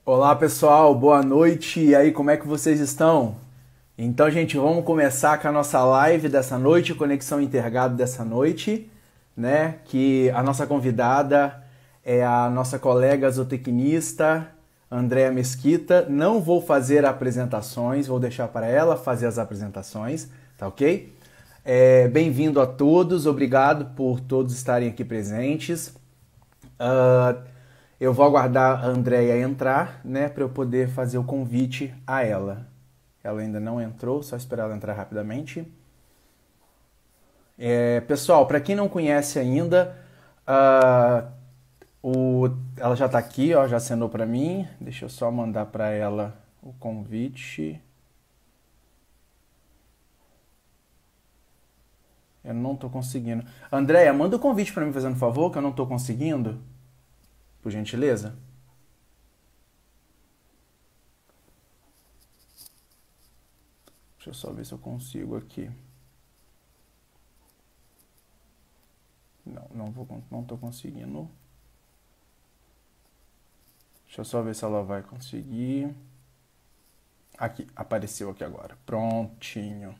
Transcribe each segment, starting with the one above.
Olá pessoal, boa noite. E aí, como é que vocês estão? Então, gente, vamos começar com a nossa live dessa noite, Conexão Intergado dessa noite, né? Que a nossa convidada é a nossa colega zootecnista, Andréa Mesquita. Não vou fazer apresentações, vou deixar para ela fazer as apresentações, tá ok? Bem-vindo a todos, obrigado por todos estarem aqui presentes. Ah, eu vou aguardar a Andrea entrar, né, para eu poder fazer o convite a ela. Ela ainda não entrou, só esperar ela entrar rapidamente. Pessoal, para quem não conhece ainda, ah, ela já está aqui, ó, já assinou para mim. Deixa eu só mandar para ela o convite. Eu não estou conseguindo. Andrea, manda o convite para mim, fazendo um favor, que eu não estou conseguindo, por gentileza. Deixa eu só ver se eu consigo aqui. Não, não tô conseguindo. Deixa eu só ver se ela vai conseguir. Aqui, apareceu aqui agora. Prontinho.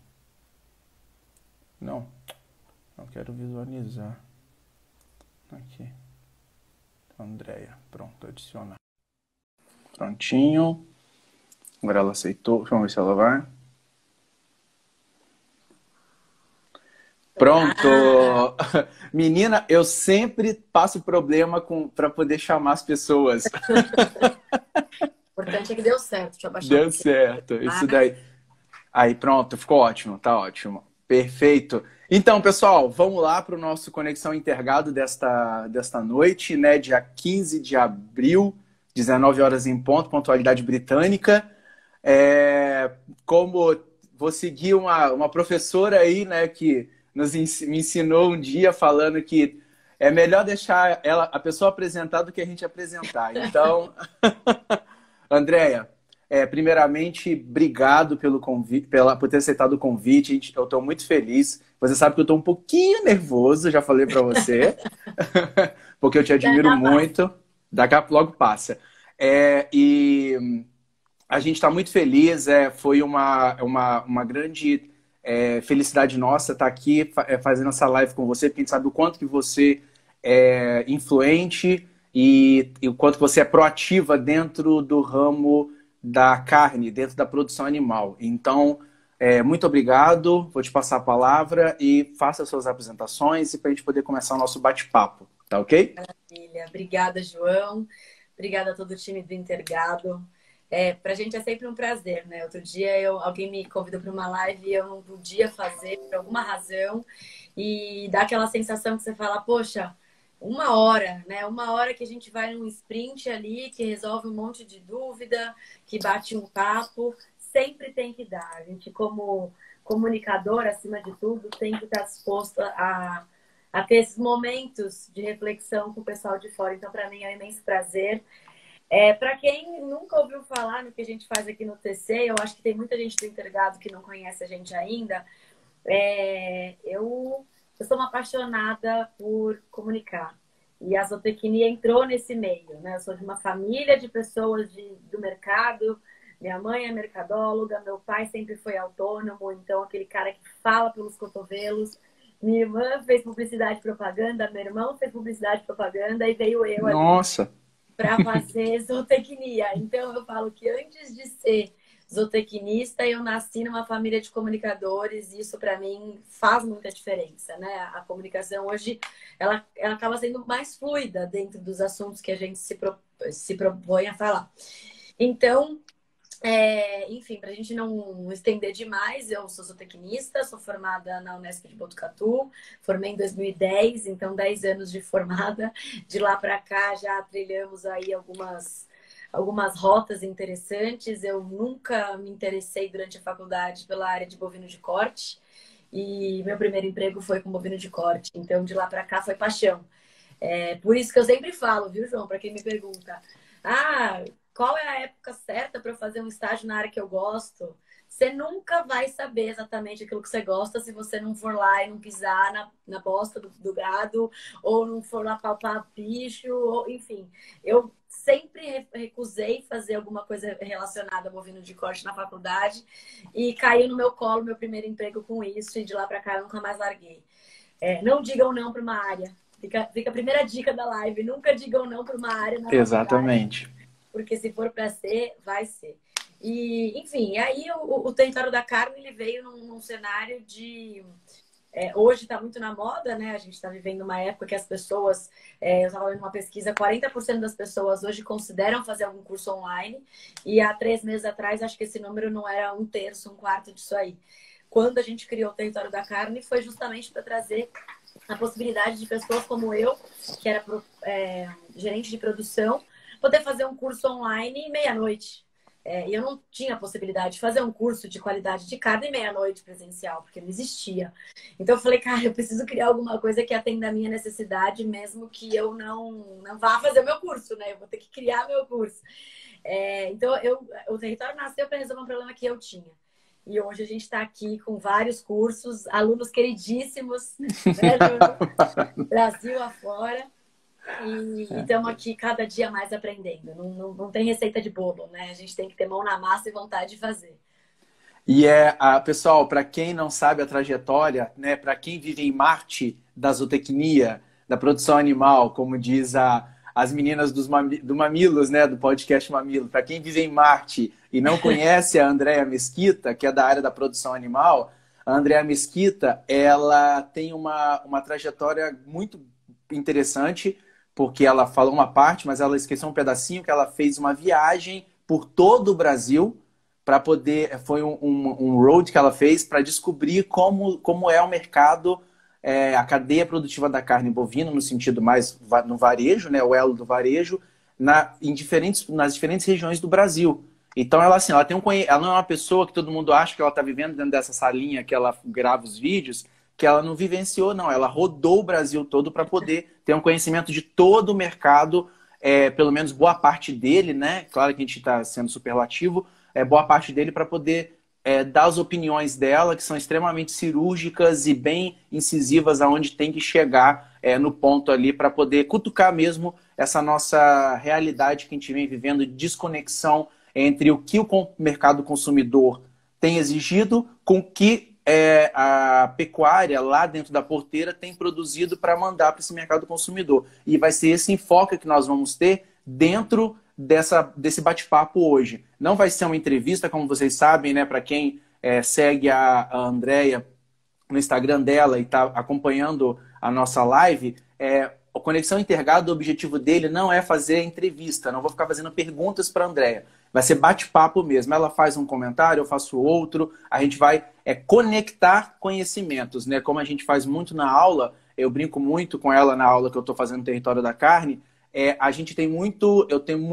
Não, não quero visualizar. Aqui. Andréia, pronto, adicionar. Prontinho. Agora ela aceitou. Vamos ver se ela vai. Pronto! Menina, eu sempre passo problema para poder chamar as pessoas. O importante é que deu certo. Deixa eu abaixar um Deu pouquinho. certo. Isso daí. Aí, pronto, ficou ótimo, tá ótimo. Perfeito. Então, pessoal, vamos lá para o nosso Conexão Intergado desta noite, né? Dia 15 de abril, 19 horas em ponto, pontualidade britânica. É, como vou seguir uma professora aí, né, que me ensinou um dia falando que é melhor deixar a pessoa apresentar do que a gente apresentar. Então, Andréia, primeiramente, obrigado pelo convite, por ter aceitado o convite. Eu estou muito feliz. Você sabe que eu estou um pouquinho nervoso, já falei para você, porque eu te Já admiro já passa. muito. Daqui a pouco logo passa. E a gente está muito feliz. Foi uma grande felicidade nossa estar aqui fazendo essa live com você, porque a gente sabe o quanto que você é influente e o quanto que você é proativa dentro do ramo da carne, dentro da produção animal. Então, muito obrigado. Vou te passar a palavra e faça as suas apresentações e para a gente poder começar o nosso bate-papo. Tá ok? Maravilha. Obrigada, João. Obrigada a todo o time do Intergado. Pra gente é sempre um prazer, né? Outro dia alguém me convidou para uma live e eu não podia fazer por alguma razão. E dá aquela sensação que você fala, poxa, uma hora, né? Uma hora que a gente vai num sprint ali, que resolve um monte de dúvida, que bate um papo. Sempre tem que dar. A gente, como comunicador, acima de tudo, tem que estar disposto a ter esses momentos de reflexão com o pessoal de fora. Então, para mim, é um imenso prazer. Para quem nunca ouviu falar no que a gente faz aqui no TC, eu acho que tem muita gente do Intergado que não conhece a gente ainda. Eu sou uma apaixonada por comunicar. E a zootecnia entrou nesse meio, né? Eu sou de uma família de pessoas do mercado. Minha mãe é mercadóloga, meu pai sempre foi autônomo, então aquele cara que fala pelos cotovelos. Minha irmã fez publicidade e propaganda, meu irmão fez publicidade e propaganda e veio eu ali Nossa, para fazer zootecnia. Então eu falo que antes de ser zootecnista, eu nasci numa família de comunicadores e isso para mim faz muita diferença, né? A comunicação hoje ela acaba sendo mais fluida dentro dos assuntos que a gente se propõe a falar. Então, enfim, para a gente não estender demais, eu sou zootecnista, sou formada na Unesp de Botucatu, formei em 2010, então 10 anos de formada. De lá para cá já trilhamos aí algumas rotas interessantes. Eu nunca me interessei durante a faculdade pela área de bovino de corte e meu primeiro emprego foi com bovino de corte, então de lá para cá foi paixão. Por isso que eu sempre falo, viu, João, para quem me pergunta, qual é a época certa para eu fazer um estágio na área que eu gosto? você nunca vai saber exatamente aquilo que você gosta se você não for lá e não pisar na bosta do gado, ou não for lá palpar bicho, ou, enfim. Eu sempre recusei fazer alguma coisa relacionada a bovino de corte na faculdade e caiu no meu colo meu primeiro emprego com isso, e de lá para cá eu nunca mais larguei. Não digam não para uma área. Fica a primeira dica da live. Nunca digam não para uma área na faculdade, Exatamente. porque se for para ser, vai ser. E, enfim, aí o território da carne ele veio num cenário de... hoje está muito na moda, né? A gente está vivendo uma época que as pessoas... eu estava lendo uma pesquisa, 40% das pessoas hoje consideram fazer algum curso online. E há 3 meses atrás, acho que esse número não era 1/3, 1/4 disso aí. Quando a gente criou o território da carne, foi justamente para trazer a possibilidade de pessoas como eu, que era gerente de produção, poder fazer um curso online meia-noite. E eu não tinha a possibilidade de fazer um curso de qualidade de carne meia-noite presencial, porque não existia. Então eu falei, cara, eu preciso criar alguma coisa que atenda a minha necessidade, mesmo que eu não vá fazer o meu curso, né? Eu vou ter que criar meu curso. Então o território nasceu para resolver um problema que eu tinha. E hoje a gente está aqui com vários cursos, alunos queridíssimos, né, do Brasil afora. E estamos aqui cada dia mais aprendendo. Não tem receita de bolo, né? A gente tem que ter mão na massa e vontade de fazer. E pessoal, para quem não sabe a trajetória, né, para quem vive em Marte da zootecnia, da produção animal, como diz as meninas do Mamilos, né, do podcast Mamilo, para quem vive em Marte e não conhece a Andréa Mesquita, que é da área da produção animal, a Andréa Mesquita, ela tem uma trajetória muito interessante, porque ela falou uma parte, mas ela esqueceu um pedacinho, que ela fez uma viagem por todo o Brasil, para poder, foi um road que ela fez para descobrir como é o mercado, a cadeia produtiva da carne bovina, no sentido mais no varejo, né, o elo do varejo, nas diferentes regiões do Brasil. Então ela assim, ela não é uma pessoa que todo mundo acha que ela está vivendo dentro dessa salinha que ela grava os vídeos, que ela não vivenciou, não. Ela rodou o Brasil todo para poder ter um conhecimento de todo o mercado, pelo menos boa parte dele, né? Claro que a gente está sendo superlativo, boa parte dele para poder dar as opiniões dela, que são extremamente cirúrgicas e bem incisivas aonde tem que chegar no ponto ali para poder cutucar mesmo essa nossa realidade que a gente vem vivendo de desconexão entre o que o mercado consumidor tem exigido com o que a pecuária lá dentro da porteira tem produzido para mandar para esse mercado consumidor. E vai ser esse enfoque que nós vamos ter dentro desse bate-papo hoje. Não vai ser uma entrevista, como vocês sabem, né? Para quem segue a Andréia no Instagram dela e está acompanhando a nossa live, a Conexão Intergado, o objetivo dele não é fazer entrevista, não vou ficar fazendo perguntas para a Andréia. Vai ser bate-papo mesmo. Ela faz um comentário, eu faço outro, a gente vai conectar conhecimentos, né? Como a gente faz muito na aula, eu brinco muito com ela na aula que eu estou fazendo no Território da Carne, a gente tem eu tenho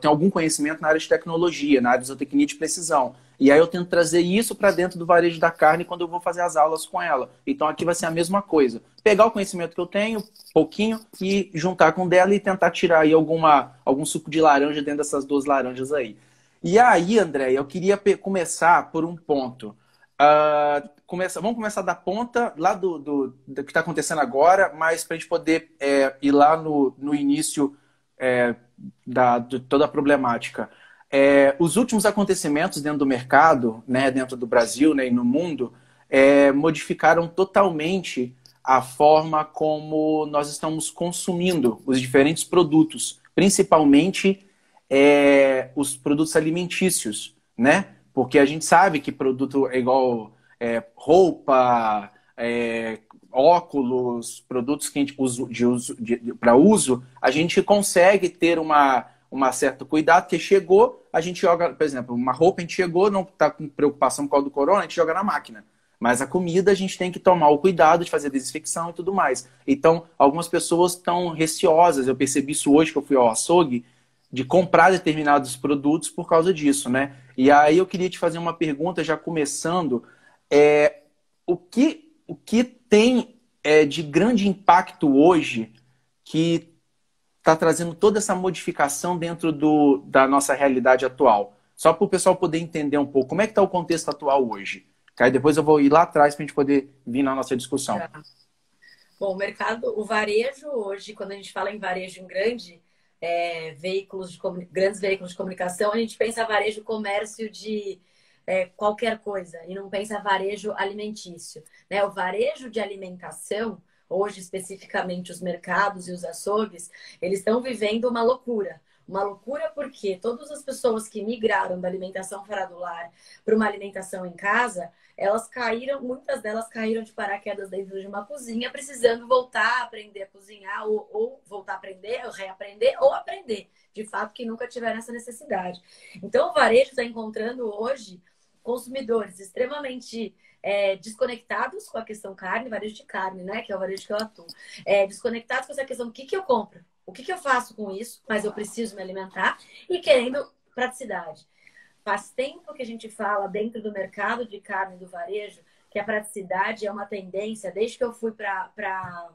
algum conhecimento na área de tecnologia, na área de zootecnia de precisão. E aí eu tento trazer isso para dentro do varejo da carne quando eu vou fazer as aulas com ela. Então aqui vai ser a mesma coisa. Pegar o conhecimento que eu tenho, pouquinho, e juntar com o dela e tentar tirar aí algum suco de laranja dentro dessas 2 laranjas aí. E aí, André, eu queria começar por um ponto. Vamos começar da ponta, lá do que está acontecendo agora, mas para a gente poder ir lá no início de toda a problemática. Os últimos acontecimentos dentro do mercado, né, dentro do Brasil, né, e no mundo, modificaram totalmente a forma como nós estamos consumindo os diferentes produtos, principalmente os produtos alimentícios, né? Porque a gente sabe que produto é igual roupa, óculos, produtos que a gente para uso, a gente consegue ter uma certa cuidado, porque chegou, a gente joga, por exemplo, uma roupa a gente chegou, não está com preocupação por causa do corona, a gente joga na máquina. Mas a comida a gente tem que tomar o cuidado de fazer desinfecção e tudo mais. Então, algumas pessoas estão receosas, eu percebi isso hoje que eu fui ao açougue, de comprar determinados produtos por causa disso, né? E aí eu queria te fazer uma pergunta, já começando, o que tem de grande impacto hoje que está trazendo toda essa modificação dentro da nossa realidade atual? Só para o pessoal poder entender um pouco como é que está o contexto atual hoje. Que aí depois eu vou ir lá atrás para a gente poder vir na nossa discussão. Tá. Bom, o mercado, o varejo hoje, quando a gente fala em varejo em grande, grandes veículos de comunicação, a gente pensa varejo comércio de qualquer coisa e não pensa varejo alimentício, né? O varejo de alimentação, hoje especificamente os mercados e os açougues, eles estão vivendo uma loucura. Uma loucura porque todas as pessoas que migraram da alimentação fora do lar para uma alimentação em casa, muitas delas caíram de paraquedas dentro de uma cozinha, precisando voltar a aprender a cozinhar, ou voltar a aprender, ou reaprender, ou aprender, de fato, que nunca tiveram essa necessidade. Então, o varejo está encontrando hoje consumidores extremamente desconectados com a questão carne, varejo de carne, né? Que é o varejo que eu atuo. Desconectados com essa questão do que eu compro, o que eu faço com isso, mas eu preciso me alimentar, e querendo praticidade. Faz tempo que a gente fala dentro do mercado de carne do varejo que a praticidade é uma tendência, desde que eu fui para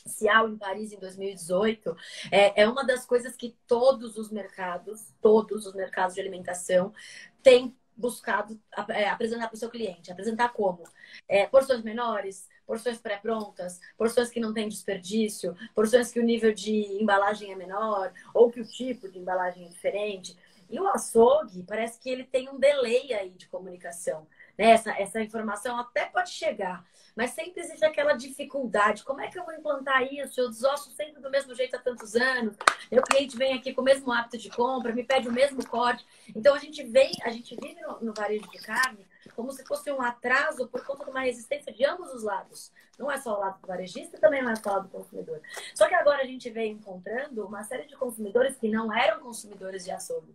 Cial, em Paris, em 2018, é uma das coisas que todos os mercados de alimentação têm buscado apresentar para o seu cliente. Apresentar como? Porções menores, porções pré-prontas, porções que não têm desperdício, porções que o nível de embalagem é menor, ou que o tipo de embalagem é diferente. E o açougue, parece que ele tem um delay aí de comunicação, né? Essa informação até pode chegar, mas sempre existe aquela dificuldade. Como é que eu vou implantar isso? Eu desosso sempre do mesmo jeito há tantos anos. Meu cliente vem aqui com o mesmo hábito de compra, me pede o mesmo corte. Então, a gente vive no varejo de carne como se fosse um atraso por conta de uma resistência de ambos os lados. Não é só o lado do varejista, também não é só o lado do consumidor. Só que agora a gente vem encontrando uma série de consumidores que não eram consumidores de açougue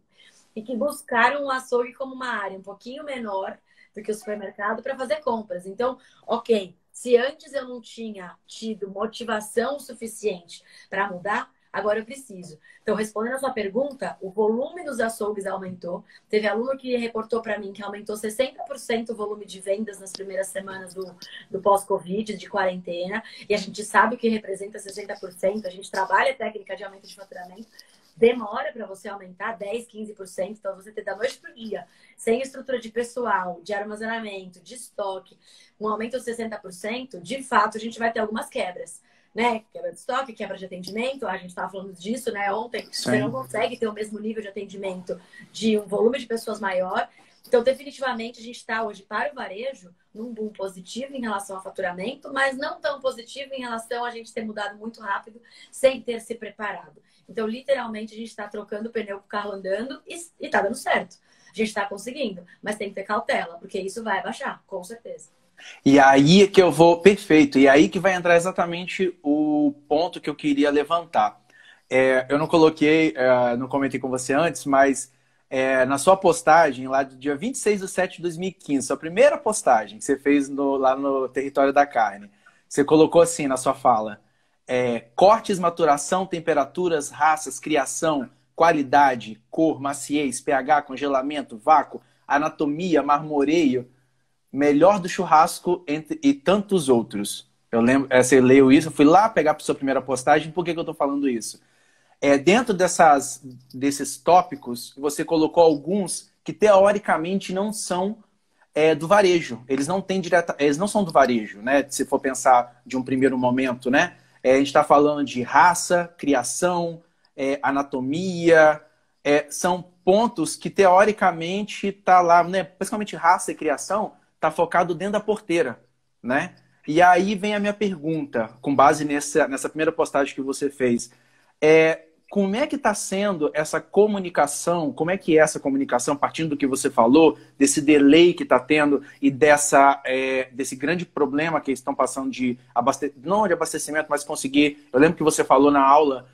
e que buscaram o açougue como uma área um pouquinho menor do que o supermercado para fazer compras. Então, ok, se antes eu não tinha tido motivação suficiente para mudar, agora eu preciso. Então, respondendo a sua pergunta, o volume dos açougues aumentou. Teve aluno que reportou para mim que aumentou 60% o volume de vendas nas primeiras semanas do pós-Covid, de quarentena. E a gente sabe o que representa 60%. A gente trabalha a técnica de aumento de faturamento. Demora para você aumentar 10%, 15%. Então, você ter da noite para o dia, sem estrutura de pessoal, de armazenamento, de estoque, um aumento de 60%, de fato, a gente vai ter algumas quebras, né? Quebra de estoque, quebra de atendimento. A gente estava falando disso, né? Ontem, Sim. você não consegue ter o mesmo nível de atendimento de um volume de pessoas maior. Então, definitivamente, a gente está hoje para o varejo num boom positivo em relação ao faturamento, mas não tão positivo em relação a gente ter mudado muito rápido sem ter se preparado. Então, literalmente, a gente está trocando o pneu com o carro andando e está dando certo. A gente está conseguindo, mas tem que ter cautela, porque isso vai abaixar, com certeza. E aí que eu vou... Perfeito. E aí que vai entrar exatamente o ponto que eu queria levantar. Eu não coloquei, não comentei com você antes, mas na sua postagem, lá do dia 26/7/2015, sua primeira postagem que você fez lá no Território da Carne, você colocou assim na sua fala: cortes, maturação, temperaturas, raças, criação, qualidade, cor, maciez, pH, congelamento, vácuo, anatomia, marmoreio, melhor do churrasco e tantos outros. Eu lembro, você leu isso, eu fui lá pegar para sua primeira postagem. Por que eu estou falando isso? Dentro desses tópicos, você colocou alguns que teoricamente não são do varejo. Eles não são do varejo, né? Se for pensar de um primeiro momento, né? A gente está falando de raça, criação, anatomia, são pontos que teoricamente está lá, né? Principalmente raça e criação, está focado dentro da porteira, né? E aí vem a minha pergunta, com base nessa primeira postagem que você fez. Como é que está sendo essa comunicação? Como é que é essa comunicação, partindo do que você falou, desse delay que está tendo e desse grande problema que eles estão passando não de abastecimento, mas conseguir... Eu lembro que você falou na aula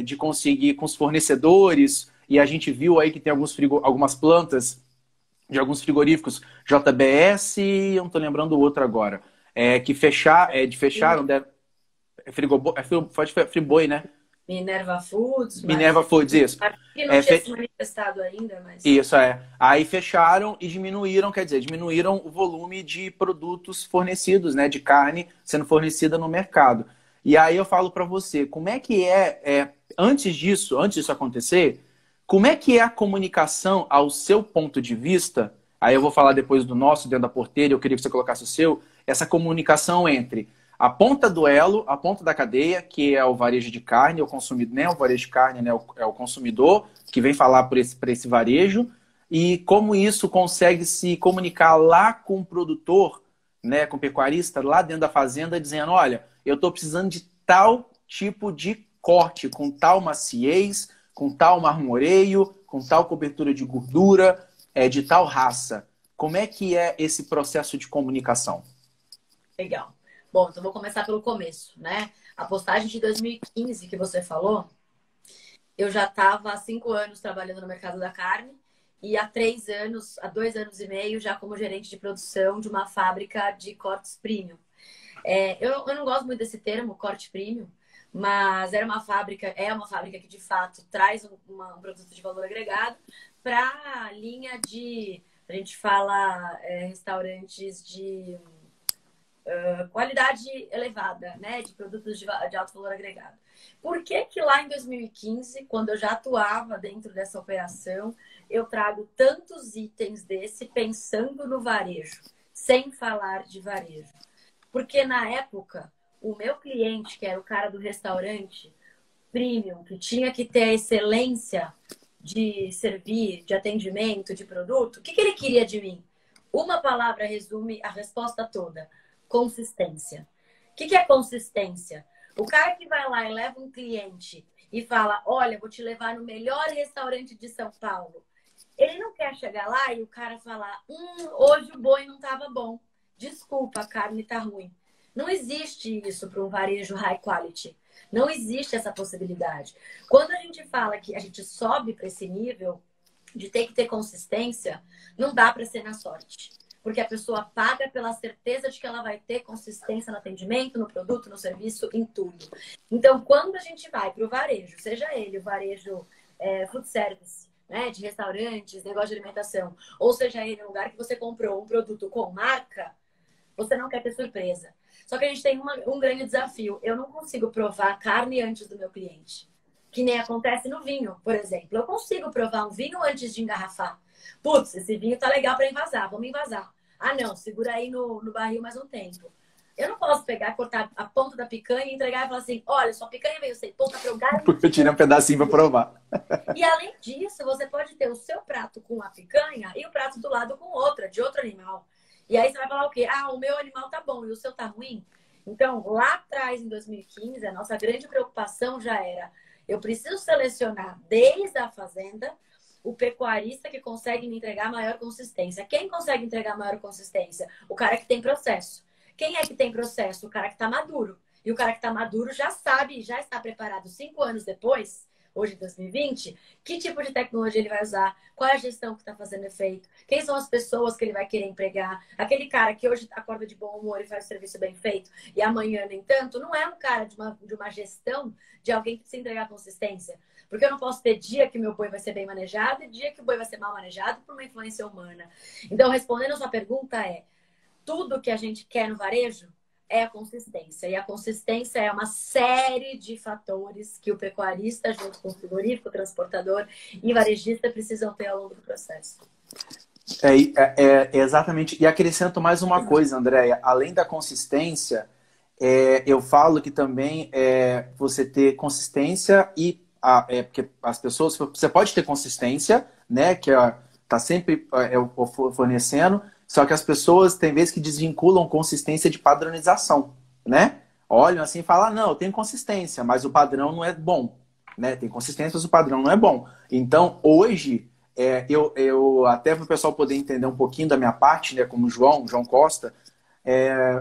de conseguir com os fornecedores, e a gente viu aí que tem algumas plantas de alguns frigoríficos, JBS, eu não estou lembrando o outro agora, que fecharam... Friboi, né? Minerva Foods. Minerva Foods, isso. Que não tinha se manifestado ainda, mas... Isso, Aí fecharam e diminuíram o volume de produtos fornecidos, né? De carne sendo fornecida no mercado. E aí eu falo para você, como é que antes disso acontecer, Como é que é a comunicação ao seu ponto de vista? Aí eu vou falar depois do nosso, dentro da porteira, eu queria que você colocasse o seu, essa comunicação entre a ponta do elo, a ponta da cadeia, que é o varejo de carne, o consumidor, né? O varejo de carne, né? É o consumidor que vem falar para esse varejo, e como isso consegue se comunicar lá com o produtor, né? Com o pecuarista, lá dentro da fazenda, dizendo, olha, eu estou precisando de tal tipo de corte, com tal maciez, com tal marmoreio, com tal cobertura de gordura, de tal raça. Como é que é esse processo de comunicação? Legal. Bom, então vou começar pelo começo, né? A postagem de 2015 que você falou, eu já estava há 5 anos trabalhando no mercado da carne e há 2 anos e meio já como gerente de produção de uma fábrica de cortes premium. Eu não gosto muito desse termo, corte premium, mas é uma fábrica que de fato traz um produto de valor agregado para a linha de, a gente fala, restaurantes de qualidade elevada, né, de produtos de alto valor agregado. Por que que lá em 2015, quando eu já atuava dentro dessa operação, eu trago tantos itens desse pensando no varejo, sem falar de varejo? Porque na época, o meu cliente, que era o cara do restaurante premium, que tinha que ter a excelência de servir, de atendimento, de produto, o que que ele queria de mim? Uma palavra resume a resposta toda: consistência. O que que é consistência? O cara que vai lá e leva um cliente e fala, olha, vou te levar no melhor restaurante de São Paulo. Ele não quer chegar lá e o cara falar, hoje o boi não estava bom. Desculpa, a carne está ruim. Não existe isso para um varejo high quality. Não existe essa possibilidade. Quando a gente fala que a gente sobe para esse nível de ter que ter consistência, não dá para ser na sorte. Porque a pessoa paga pela certeza de que ela vai ter consistência no atendimento, no produto, no serviço, em tudo. Então, quando a gente vai para o varejo, seja ele o varejo food service, né, de restaurantes, negócio de alimentação, ou seja ele um lugar que você comprou um produto com marca, você não quer ter surpresa. Só que a gente tem um grande desafio. Eu não consigo provar carne antes do meu cliente. Que nem acontece no vinho, por exemplo. Eu consigo provar um vinho antes de engarrafar. Putz, esse vinho tá legal para envasar, vamos envasar. Ah, não, segura aí no barril mais um tempo. Eu não posso pegar, cortar a ponta da picanha e entregar e falar assim, olha, sua picanha veio sem ponta para eu garantir. Porque eu tirei um pedacinho para provar. E além disso, você pode ter o seu prato com a picanha e o prato do lado com outra, de outro animal. E aí você vai falar o quê? Ah, o meu animal tá bom e o seu tá ruim? Então, lá atrás, em 2015, a nossa grande preocupação já era, eu preciso selecionar desde a fazenda o pecuarista que consegue me entregar maior consistência. Quem consegue entregar maior consistência? O cara que tem processo. Quem é que tem processo? O cara que está maduro. E o cara que está maduro já sabe, já está preparado 5 anos depois, hoje em 2020, que tipo de tecnologia ele vai usar, qual é a gestão que está fazendo efeito, quem são as pessoas que ele vai querer empregar. Aquele cara que hoje acorda de bom humor e faz o serviço bem feito e amanhã nem tanto, não é um cara de uma gestão de alguém que precisa entregar consistência. Porque eu não posso ter dia que meu boi vai ser bem manejado e dia que o boi vai ser mal manejado por uma influência humana. Então, respondendo a sua pergunta tudo que a gente quer no varejo é a consistência. E a consistência é uma série de fatores que o pecuarista, junto com o frigorífico, o transportador e varejista precisam ter ao longo do processo. Exatamente. E acrescento mais uma coisa, Andréia. Além da consistência, eu falo que também você ter consistência porque as pessoas... Você pode ter consistência, né? Que tá sempre fornecendo, só que as pessoas tem vezes que desvinculam consistência de padronização, né? Olham assim e falam, não, eu tenho consistência, mas o padrão não é bom, né? Tem consistência, mas o padrão não é bom. Então, hoje, eu até para o pessoal poder entender um pouquinho da minha parte, né? Como o João Costa,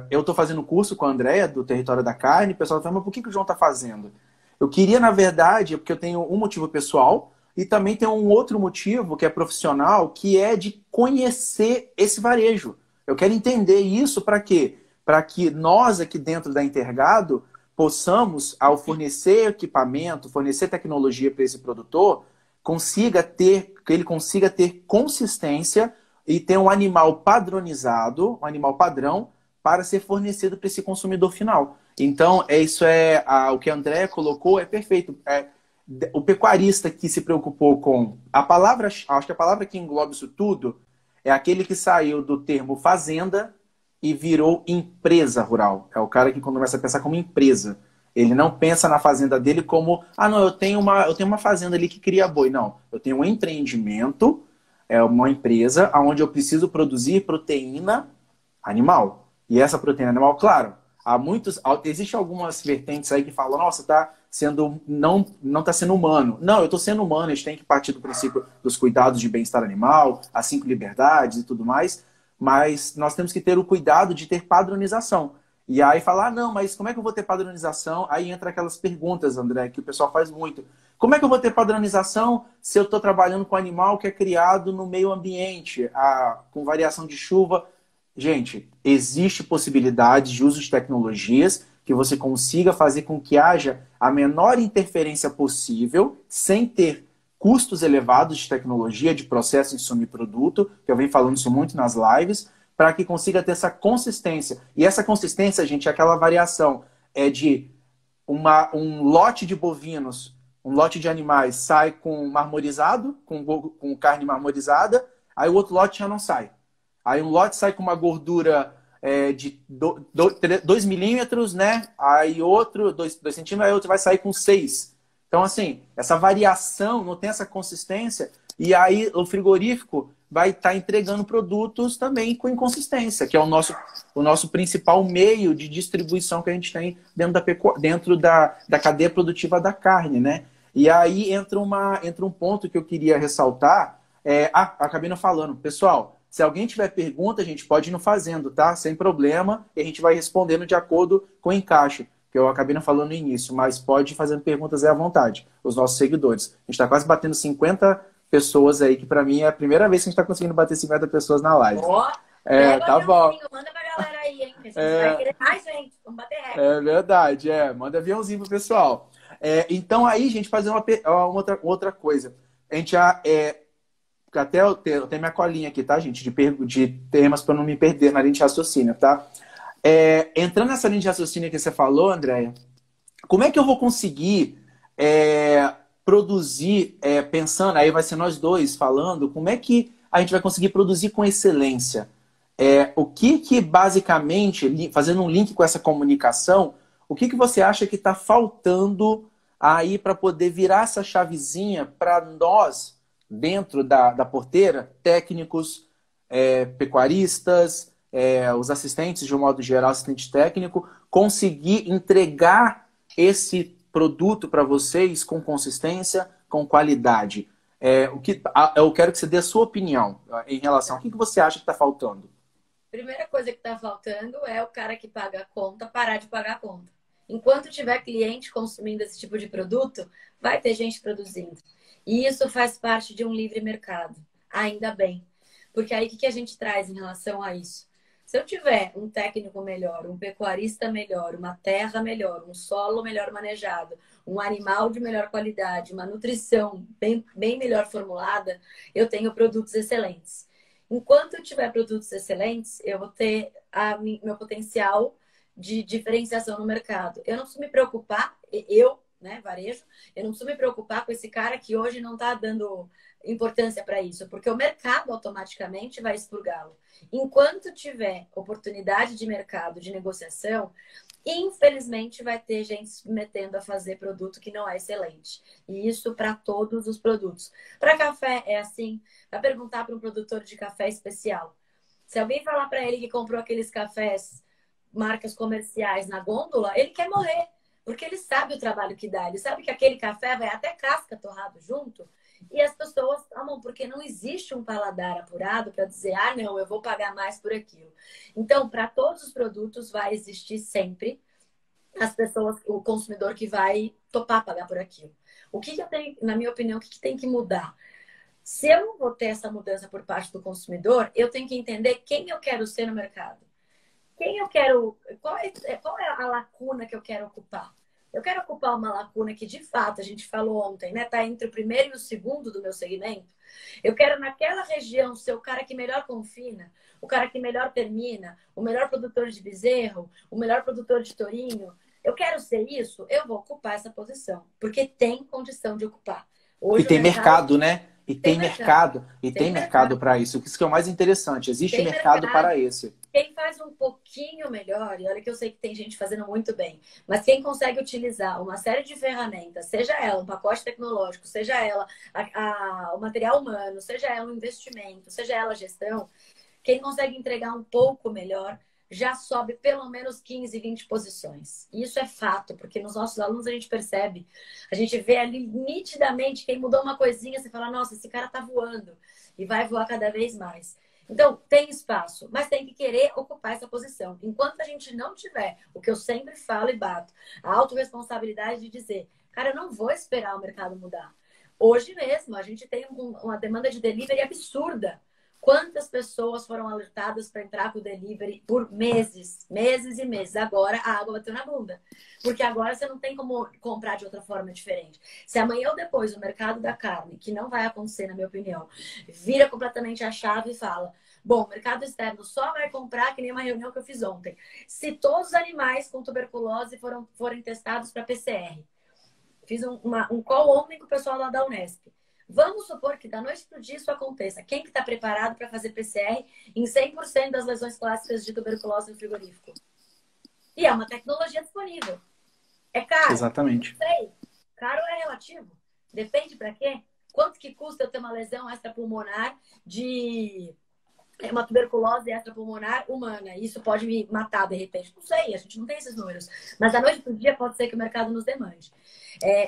eu estou fazendo curso com a Andréia, do Território da Carne, e o pessoal fala, mas por que o João está fazendo? Eu queria, na verdade, porque eu tenho um motivo pessoal e também tem um outro motivo que é profissional, que é de conhecer esse varejo. Eu quero entender isso para quê? Para que nós aqui dentro da Intergado possamos, ao fornecer equipamento, fornecer tecnologia para esse produtor, que ele consiga ter consistência e ter um animal padronizado, um animal padrão, para ser fornecido para esse consumidor final. Então, o que a Andréia colocou é perfeito. o pecuarista que se preocupou com a palavra, acho que a palavra que engloba isso tudo é aquele que saiu do termo fazenda e virou empresa rural. É o cara que começa a pensar como empresa. Ele não pensa na fazenda dele como, ah, não, eu tenho uma fazenda ali que cria boi. Não, eu tenho um empreendimento, é uma empresa onde eu preciso produzir proteína animal. E essa proteína animal, claro, existem algumas vertentes aí que falam, nossa, não está sendo humano. Não, eu estou sendo humano, a gente tem que partir do princípio dos cuidados de bem-estar animal, as 5 liberdades e tudo mais, mas nós temos que ter o cuidado de ter padronização. E aí falar, ah, não, mas como é que eu vou ter padronização? Aí entra aquelas perguntas, André, que o pessoal faz muito. Como é que eu vou ter padronização se eu estou trabalhando com animal que é criado no meio ambiente, com variação de chuva? Gente, existe possibilidade de uso de tecnologias que você consiga fazer com que haja a menor interferência possível, sem ter custos elevados de tecnologia, de processo, insumo e produto, que eu venho falando isso muito nas lives, para que consiga ter essa consistência. E essa consistência, gente, é aquela variação de um lote de bovinos, um lote de animais sai com marmorizado, com carne marmorizada, aí o outro lote já não sai. Aí um lote sai com uma gordura de 2 milímetros, né? Aí outro, 2 centímetros, aí outro vai sair com 6. Então, assim, essa variação não tem essa consistência, e aí o frigorífico vai estar entregando produtos também com inconsistência, que é o nosso principal meio de distribuição que a gente tem dentro da cadeia produtiva da carne, né? E aí entra um ponto que eu queria ressaltar. Acabei não falando. Pessoal, se alguém tiver pergunta, a gente pode ir no fazendo, tá? Sem problema, e a gente vai respondendo de acordo com o encaixe, que eu acabei não falando no início, mas pode ir fazendo perguntas aí à vontade, os nossos seguidores. A gente está quase batendo 50 pessoas aí, que para mim é a primeira vez que a gente está conseguindo bater 50 pessoas na live. Tá bom. Manda pra galera aí, hein? A gente vai querer mais gente. Vamos bater recorde. É verdade, manda aviãozinho pro pessoal. Então aí, gente, fazer uma outra coisa. A gente já... até eu tenho minha colinha aqui, tá, gente? De temas para não me perder na linha de raciocínio, tá? Entrando nessa linha de raciocínio que você falou, Andréia, como é que eu vou conseguir produzir, pensando, aí vai ser nós dois falando, como é que a gente vai conseguir produzir com excelência? O que basicamente, fazendo um link com essa comunicação, o que você acha que está faltando aí para poder virar essa chavezinha para nós, dentro da porteira, técnicos, pecuaristas, os assistentes, de um modo geral, assistente técnico, conseguir entregar esse produto para vocês com consistência, com qualidade? Eu quero que você dê a sua opinião em relação ao que você acha que está faltando. Primeira coisa que está faltando é o cara que paga a conta parar de pagar a conta. Enquanto tiver cliente consumindo esse tipo de produto, vai ter gente produzindo. E isso faz parte de um livre mercado. Ainda bem. Porque aí o que a gente traz em relação a isso? Se eu tiver um técnico melhor, um pecuarista melhor, uma terra melhor, um solo melhor manejado, um animal de melhor qualidade, uma nutrição bem melhor formulada, eu tenho produtos excelentes. Enquanto eu tiver produtos excelentes, eu vou ter meu potencial de diferenciação no mercado. Eu não preciso me preocupar, né, varejo, eu não preciso me preocupar com esse cara que hoje não está dando importância para isso, porque o mercado automaticamente vai expurgá-lo. Enquanto tiver oportunidade de mercado, de negociação, infelizmente vai ter gente se metendo a fazer produto que não é excelente. E isso para todos os produtos. Para café é assim. Vai perguntar para um produtor de café especial. Se alguém falar para ele que comprou aqueles cafés, marcas comerciais na gôndola, ele quer morrer. Porque ele sabe o trabalho que dá. Ele sabe que aquele café vai até casca torrado junto. E as pessoas amam, porque não existe um paladar apurado para dizer, ah, não, eu vou pagar mais por aquilo. Então, para todos os produtos vai existir sempre as pessoas, o consumidor que vai topar pagar por aquilo. O que eu tenho, na minha opinião, o que tem que mudar? Se eu não vou ter essa mudança por parte do consumidor, eu tenho que entender quem eu quero ser no mercado. Quem eu quero... Qual é a lacuna que eu quero ocupar? Eu quero ocupar uma lacuna que, de fato, a gente falou ontem, né? Está entre o primeiro e o segundo do meu segmento. Eu quero, naquela região, ser o cara que melhor confina, o cara que melhor termina, o melhor produtor de bezerro, o melhor produtor de tourinho. Eu quero ser isso, eu vou ocupar essa posição, porque tem condição de ocupar. E Hoje o tem mercado mercado, né? E tem tem mercado, mercado, e tem tem mercado mercado, para isso. Isso que é o mais interessante. Existe tem mercado para mercado. esse. Quem faz um pouquinho melhor, e olha que eu sei que tem gente fazendo muito bem, mas quem consegue utilizar uma série de ferramentas, seja ela um pacote tecnológico, seja ela o material humano, seja ela um investimento, seja ela a gestão, quem consegue entregar um pouco melhor já sobe pelo menos 15, 20 posições. E isso é fato, porque nos nossos alunos a gente percebe, a gente vê ali nitidamente quem mudou uma coisinha, você fala, nossa, esse cara tá voando e vai voar cada vez mais. Então, tem espaço, mas tem que querer ocupar essa posição. Enquanto a gente não tiver o que eu sempre falo e bato, a autorresponsabilidade de dizer, cara, eu não vou esperar o mercado mudar. Hoje mesmo, a gente tem uma demanda de delivery absurda. Quantas pessoas foram alertadas para entrar com o delivery por meses, meses e meses? Agora a água bateu na bunda. Porque agora você não tem como comprar de outra forma diferente. Se amanhã ou depois o mercado da carne, que não vai acontecer, na minha opinião, vira completamente a chave e fala: bom, o mercado externo só vai comprar, que nem uma reunião que eu fiz ontem. Se todos os animais com tuberculose forem testados para PCR. Fiz um call ontem com o pessoal lá da Unesp. Vamos supor que da noite para o dia isso aconteça. Quem que está preparado para fazer PCR em 100% das lesões clássicas de tuberculose no frigorífico? E é uma tecnologia disponível. É caro? Exatamente. Não sei. Caro é relativo. Depende para quê? Quanto que custa eu ter uma lesão extrapulmonar de uma tuberculose extrapulmonar humana? Isso pode me matar de repente? Não sei, a gente não tem esses números. Mas da noite para o dia pode ser que o mercado nos demande.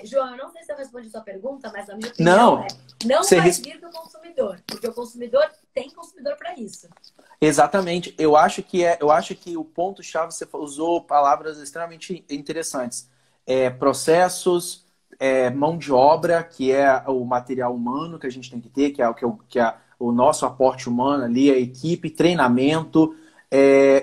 João, eu não sei se eu respondi a sua pergunta, mas a minha opinião Não, não você vai vir do consumidor, porque o consumidor tem consumidor para isso. exatamente. Eu acho que o ponto-chave você usou palavras extremamente interessantes. Processos, mão de obra, que é o material humano que a gente tem que ter, que é o nosso aporte humano ali, a equipe, treinamento.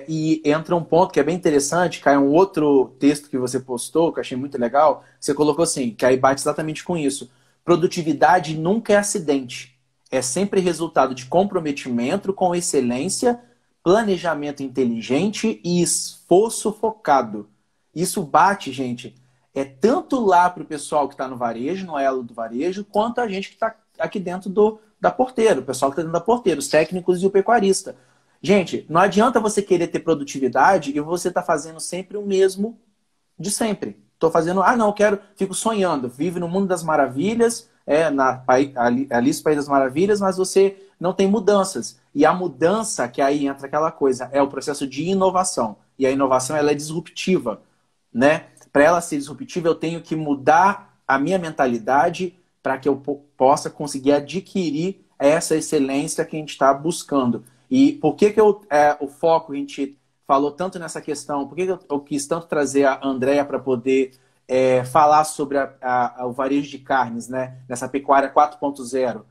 E entra um ponto que é bem interessante, cai um outro texto que você postou, que eu achei muito legal. Você colocou assim, que aí bate exatamente com isso. Produtividade nunca é acidente. É sempre resultado de comprometimento com excelência, planejamento inteligente e esforço focado. Isso bate, gente, tanto lá para o pessoal que está no varejo, no elo do varejo, quanto a gente que está aqui dentro da porteira, o pessoal que está dentro da porteira, os técnicos e o pecuarista. Gente, não adianta você querer ter produtividade e você tá fazendo sempre o mesmo de sempre. Tô fazendo, não, quero, fico sonhando, vive no mundo das maravilhas, Alice País das Maravilhas, mas você não tem mudanças. E a mudança, que aí entra aquela coisa, é o processo de inovação. E a inovação, ela é disruptiva, né? Para ela ser disruptiva, eu tenho que mudar a minha mentalidade para que eu possa conseguir adquirir essa excelência que a gente está buscando. E por que o foco, a gente falou tanto nessa questão, por que eu quis tanto trazer a Andrea para poder falar sobre o varejo de carnes, né? Nessa pecuária 4.0?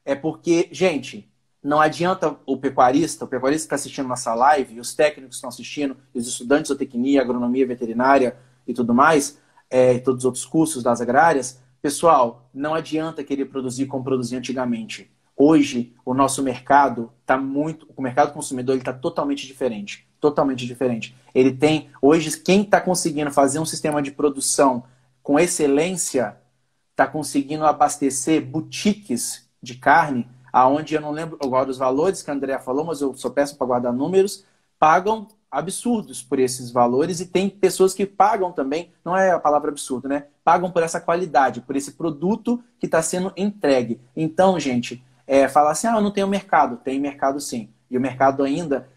É porque, gente, não adianta o pecuarista que está assistindo nossa live, os técnicos que estão assistindo, os estudantes de zootecnia, agronomia veterinária e tudo mais, e todos os outros cursos das agrárias. Pessoal, não adianta querer produzir como produzia antigamente. Hoje, o nosso mercado está o mercado consumidor está totalmente diferente. Totalmente diferente. Ele tem, hoje, quem está conseguindo fazer um sistema de produção com excelência está conseguindo abastecer boutiques de carne, aonde eu não lembro agora os valores que a Andrea falou, mas eu só peço para guardar números, pagam absurdos por esses valores e tem pessoas que pagam também, não é a palavra absurdo, né? Pagam por essa qualidade, por esse produto que está sendo entregue. Então, gente, falar assim, eu não tenho mercado. Tem mercado sim. E o mercado ainda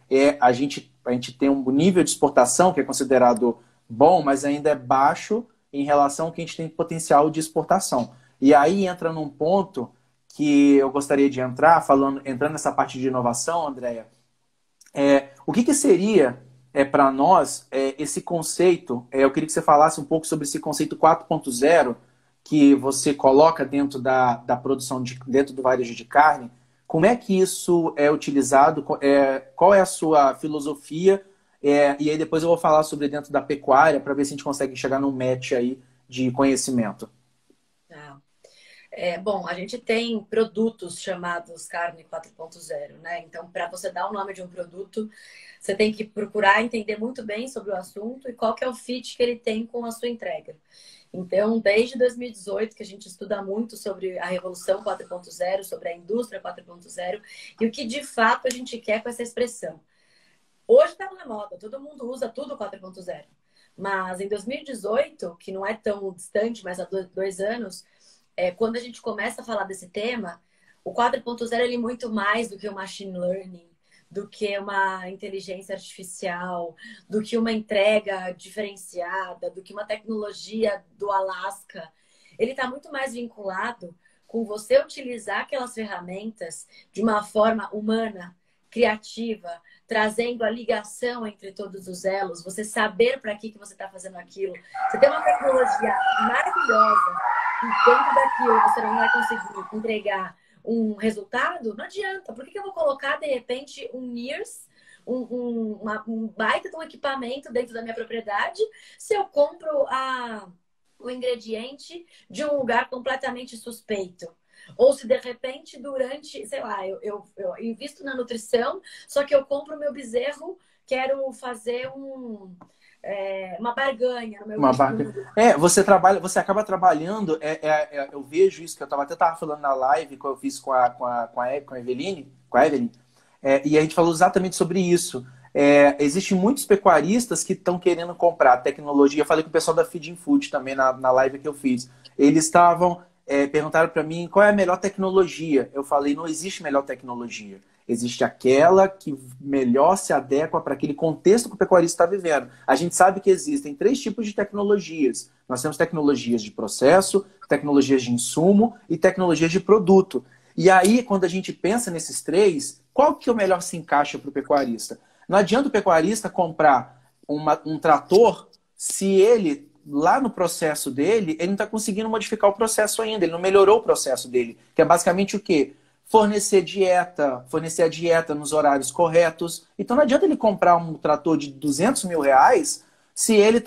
a gente tem um nível de exportação que é considerado bom, mas ainda é baixo em relação ao que a gente tem potencial de exportação. E aí entra num ponto que eu gostaria de entrar, entrando nessa parte de inovação, Andréia. O que seria para nós esse conceito? Eu queria que você falasse um pouco sobre esse conceito 4.0 que você coloca dentro da produção, dentro do varejo de carne. Como é que isso é utilizado? Qual é a sua filosofia? E aí depois eu vou falar sobre dentro da pecuária para ver se a gente consegue chegar num match aí de conhecimento. Tá. Bom, a gente tem produtos chamados carne 4.0, né? Então, para você dar o nome de um produto, você tem que procurar entender muito bem sobre o assunto e qual que é o fit que ele tem com a sua entrega. Então, desde 2018, que a gente estuda muito sobre a Revolução 4.0, sobre a indústria 4.0 e o que de fato a gente quer com essa expressão. Hoje está na moda, todo mundo usa tudo 4.0. Mas em 2018, que não é tão distante, mas há 2 anos, quando a gente começa a falar desse tema, o 4.0 ele é muito mais do que o machine learning, do que uma inteligência artificial, do que uma entrega diferenciada, do que uma tecnologia do Alasca. Ele está muito mais vinculado com você utilizar aquelas ferramentas de uma forma humana, criativa, trazendo a ligação entre todos os elos, você saber para que você está fazendo aquilo. Você tem uma tecnologia maravilhosa e dentro daquilo você não vai conseguir entregar um resultado, não adianta. Por que eu vou colocar, de repente, um NIRS, um baita de um equipamento dentro da minha propriedade, se eu compro o ingrediente de um lugar completamente suspeito? Ou se, de repente, durante, sei lá, eu invisto na nutrição, só que eu compro o meu bezerro, quero fazer uma barganha no meu Você acaba trabalhando, eu vejo isso, que eu tava falando na live que eu fiz com a Eveline, e a gente falou exatamente sobre isso. Existem muitos pecuaristas que estão querendo comprar tecnologia. Eu falei com o pessoal da Feeding Food também na live que eu fiz. Eles estavam, perguntaram para mim qual é a melhor tecnologia. Eu falei, não existe melhor tecnologia. Existe aquela que melhor se adequa para aquele contexto que o pecuarista está vivendo. A gente sabe que existem 3 tipos de tecnologias. Nós temos tecnologias de processo, tecnologias de insumo e tecnologias de produto. E aí, quando a gente pensa nesses 3, qual que é o melhor se encaixa para o pecuarista? Não adianta o pecuarista comprar um trator se ele, lá no processo dele, ele não está conseguindo modificar o processo ainda, ele não melhorou o processo dele. Que é basicamente o quê? Fornecer a dieta nos horários corretos. Então não adianta ele comprar um trator de 200 mil reais se ele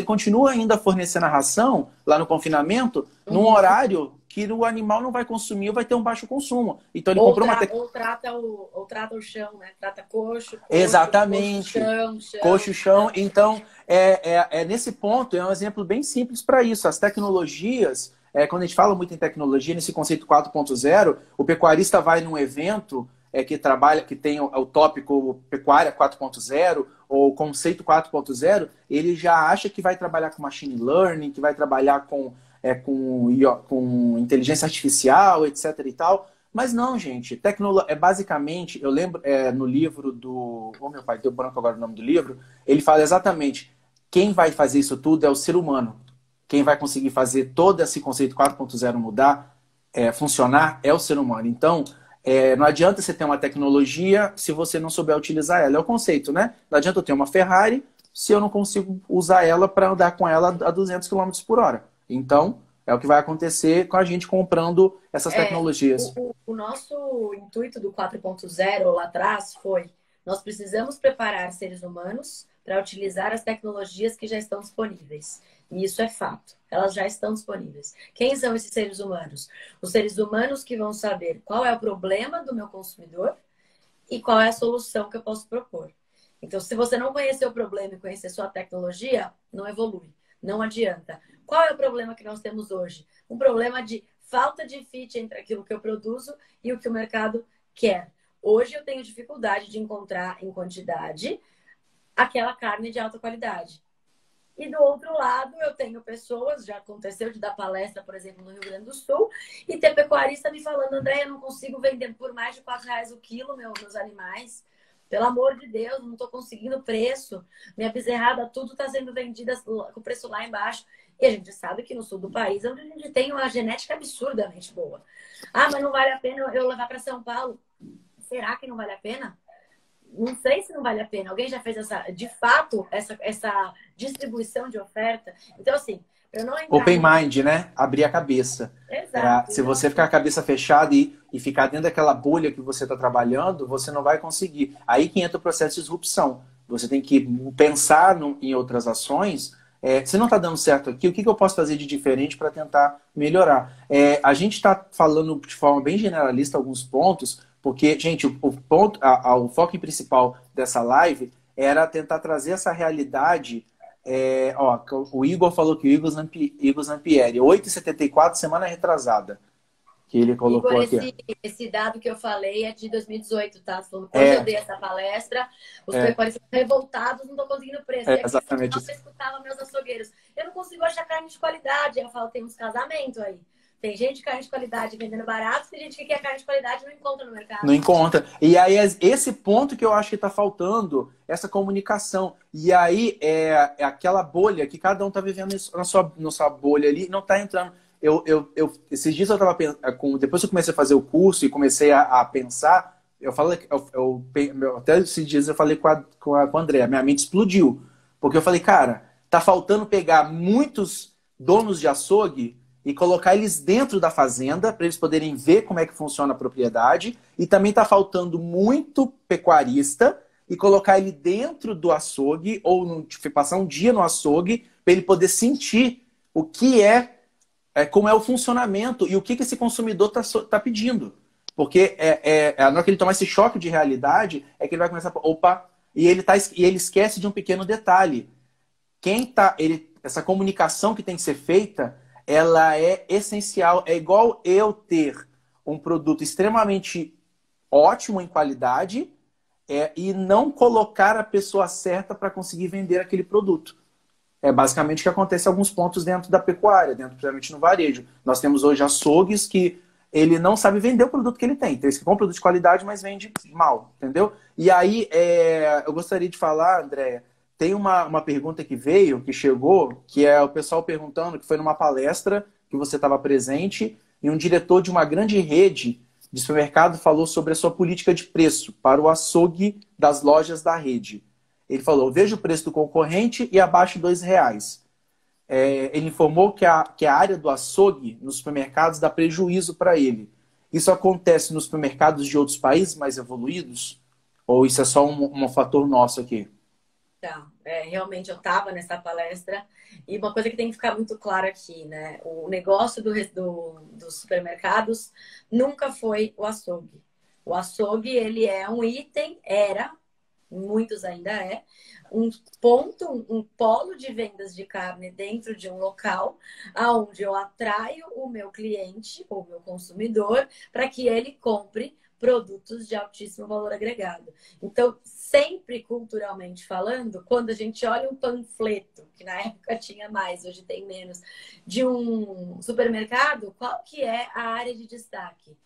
continua ainda fornecendo a ração lá no confinamento, num horário que o animal não vai consumir ou vai ter um baixo consumo. Então ele comprou ou trata o chão, né? Trata coxo. Exatamente. Coxo, chão. Então, nesse ponto, é um exemplo bem simples para isso. As tecnologias, quando a gente fala muito em tecnologia, nesse conceito 4.0, o pecuarista vai num evento que tem o tópico pecuária 4.0 ou conceito 4.0, ele já acha que vai trabalhar com machine learning, que vai trabalhar com inteligência artificial, etc. e tal. Mas não, gente. Basicamente, eu lembro no livro do... Oh, meu pai, deu branco agora o nome do livro. Ele fala exatamente, quem vai fazer isso tudo é o ser humano. Quem vai conseguir fazer todo esse conceito 4.0 mudar, funcionar, é o ser humano. Então, não adianta você ter uma tecnologia se você não souber utilizar ela. É o conceito, né? Não adianta eu ter uma Ferrari se eu não consigo usar ela para andar com ela a 200 km por hora. Então, é o que vai acontecer com a gente comprando essas tecnologias. O nosso intuito do 4.0 lá atrás foi: nós precisamos preparar seres humanos para utilizar as tecnologias que já estão disponíveis. E isso é fato. Elas já estão disponíveis. Quem são esses seres humanos? Os seres humanos que vão saber qual é o problema do meu consumidor e qual é a solução que eu posso propor. Então, se você não conhecer o problema e conhecer sua tecnologia, não evolui. Não adianta. Qual é o problema que nós temos hoje? Um problema de falta de fit entre aquilo que eu produzo e o que o mercado quer. Hoje eu tenho dificuldade de encontrar em quantidade aquela carne de alta qualidade. E do outro lado, eu tenho pessoas, já aconteceu de dar palestra, por exemplo, no Rio Grande do Sul, e ter pecuarista me falando: André, eu não consigo vender por mais de R$4 o quilo meus animais. Pelo amor de Deus, não estou conseguindo preço. Minha bezerrada, tudo está sendo vendida com o preço lá embaixo. E a gente sabe que no sul do país é onde a gente tem uma genética absurdamente boa. Ah, mas não vale a pena eu levar para São Paulo. Será que não vale a pena? Não sei se não vale a pena. Alguém já fez essa distribuição de oferta? Então, assim, eu não entrar... Open mind, né? Abrir a cabeça. Exato. Se você ficar com a cabeça fechada e ficar dentro daquela bolha que você está trabalhando, você não vai conseguir. Aí que entra o processo de disrupção. Você tem que pensar em outras ações se não está dando certo aqui, o que eu posso fazer de diferente para tentar melhorar? A gente está falando de forma bem generalista alguns pontos, porque, gente, o ponto, o foco principal dessa live era tentar trazer essa realidade. O Igor falou que o Igor Zampieri, 8,74, semana retrasada, que ele colocou Igor, aqui. esse dado que eu falei é de 2018, tá? Quando eu dei essa palestra, os pecuaristas revoltados, não estão conseguindo preço. E aqui Exatamente eu escutava meus açougueiros. Eu não consigo achar carne de qualidade. Aí eu falo, tem uns casamentos aí. Tem gente de carne de qualidade vendendo barato, tem gente que quer carne de qualidade e não encontra no mercado. Não encontra. E aí, esse ponto que eu acho que está faltando, essa comunicação. E aí, é aquela bolha que cada um está vivendo na sua bolha ali, não está entrando. Esses dias eu estava pensando, depois que eu comecei a fazer o curso e comecei a pensar, eu falei, até esses dias eu falei com a André, minha mente explodiu. Porque eu falei, cara, tá faltando pegar muitos donos de açougue e colocar eles dentro da fazenda para eles poderem ver como é que funciona a propriedade. E também está faltando muito pecuarista e colocar ele dentro do açougue ou passar um dia no açougue para ele poder sentir o que como é o funcionamento e o que esse consumidor está pedindo. Porque na hora que ele tomar esse choque de realidade é que ele vai começar a... Opa! E ele esquece de um pequeno detalhe. Essa comunicação que tem que ser feita, ela é essencial. É igual eu ter um produto extremamente ótimo em qualidade e não colocar a pessoa certa para conseguir vender aquele produto. É basicamente o que acontece em alguns pontos dentro da pecuária, principalmente no varejo. Nós temos hoje açougues que ele não sabe vender o produto que ele tem. Então, ele compra um produto de qualidade, mas vende mal, entendeu? E aí, eu gostaria de falar, Andréia, tem uma pergunta que chegou, que é o pessoal perguntando, que foi numa palestra que você estava presente, e um diretor de uma grande rede de supermercado falou sobre a sua política de preço para o açougue das lojas da rede. Ele falou, veja o preço do concorrente e abaixo de R$2. Ele informou que a área do açougue nos supermercados dá prejuízo para ele. Isso acontece nos supermercados de outros países mais evoluídos? Ou isso é só um fator nosso aqui? Tá, realmente eu estava nessa palestra e uma coisa que tem que ficar muito clara aqui, né? O negócio dos supermercados nunca foi o açougue. O açougue, ele é um item, muitos ainda um ponto, um polo de vendas de carne dentro de um local aonde eu atraio o meu cliente ou meu consumidor para que ele compre produtos de altíssimo valor agregado. Então, sempre culturalmente falando, quando a gente olha um panfleto, que na época tinha mais, hoje tem menos, de um supermercado, qual que é a área de destaque?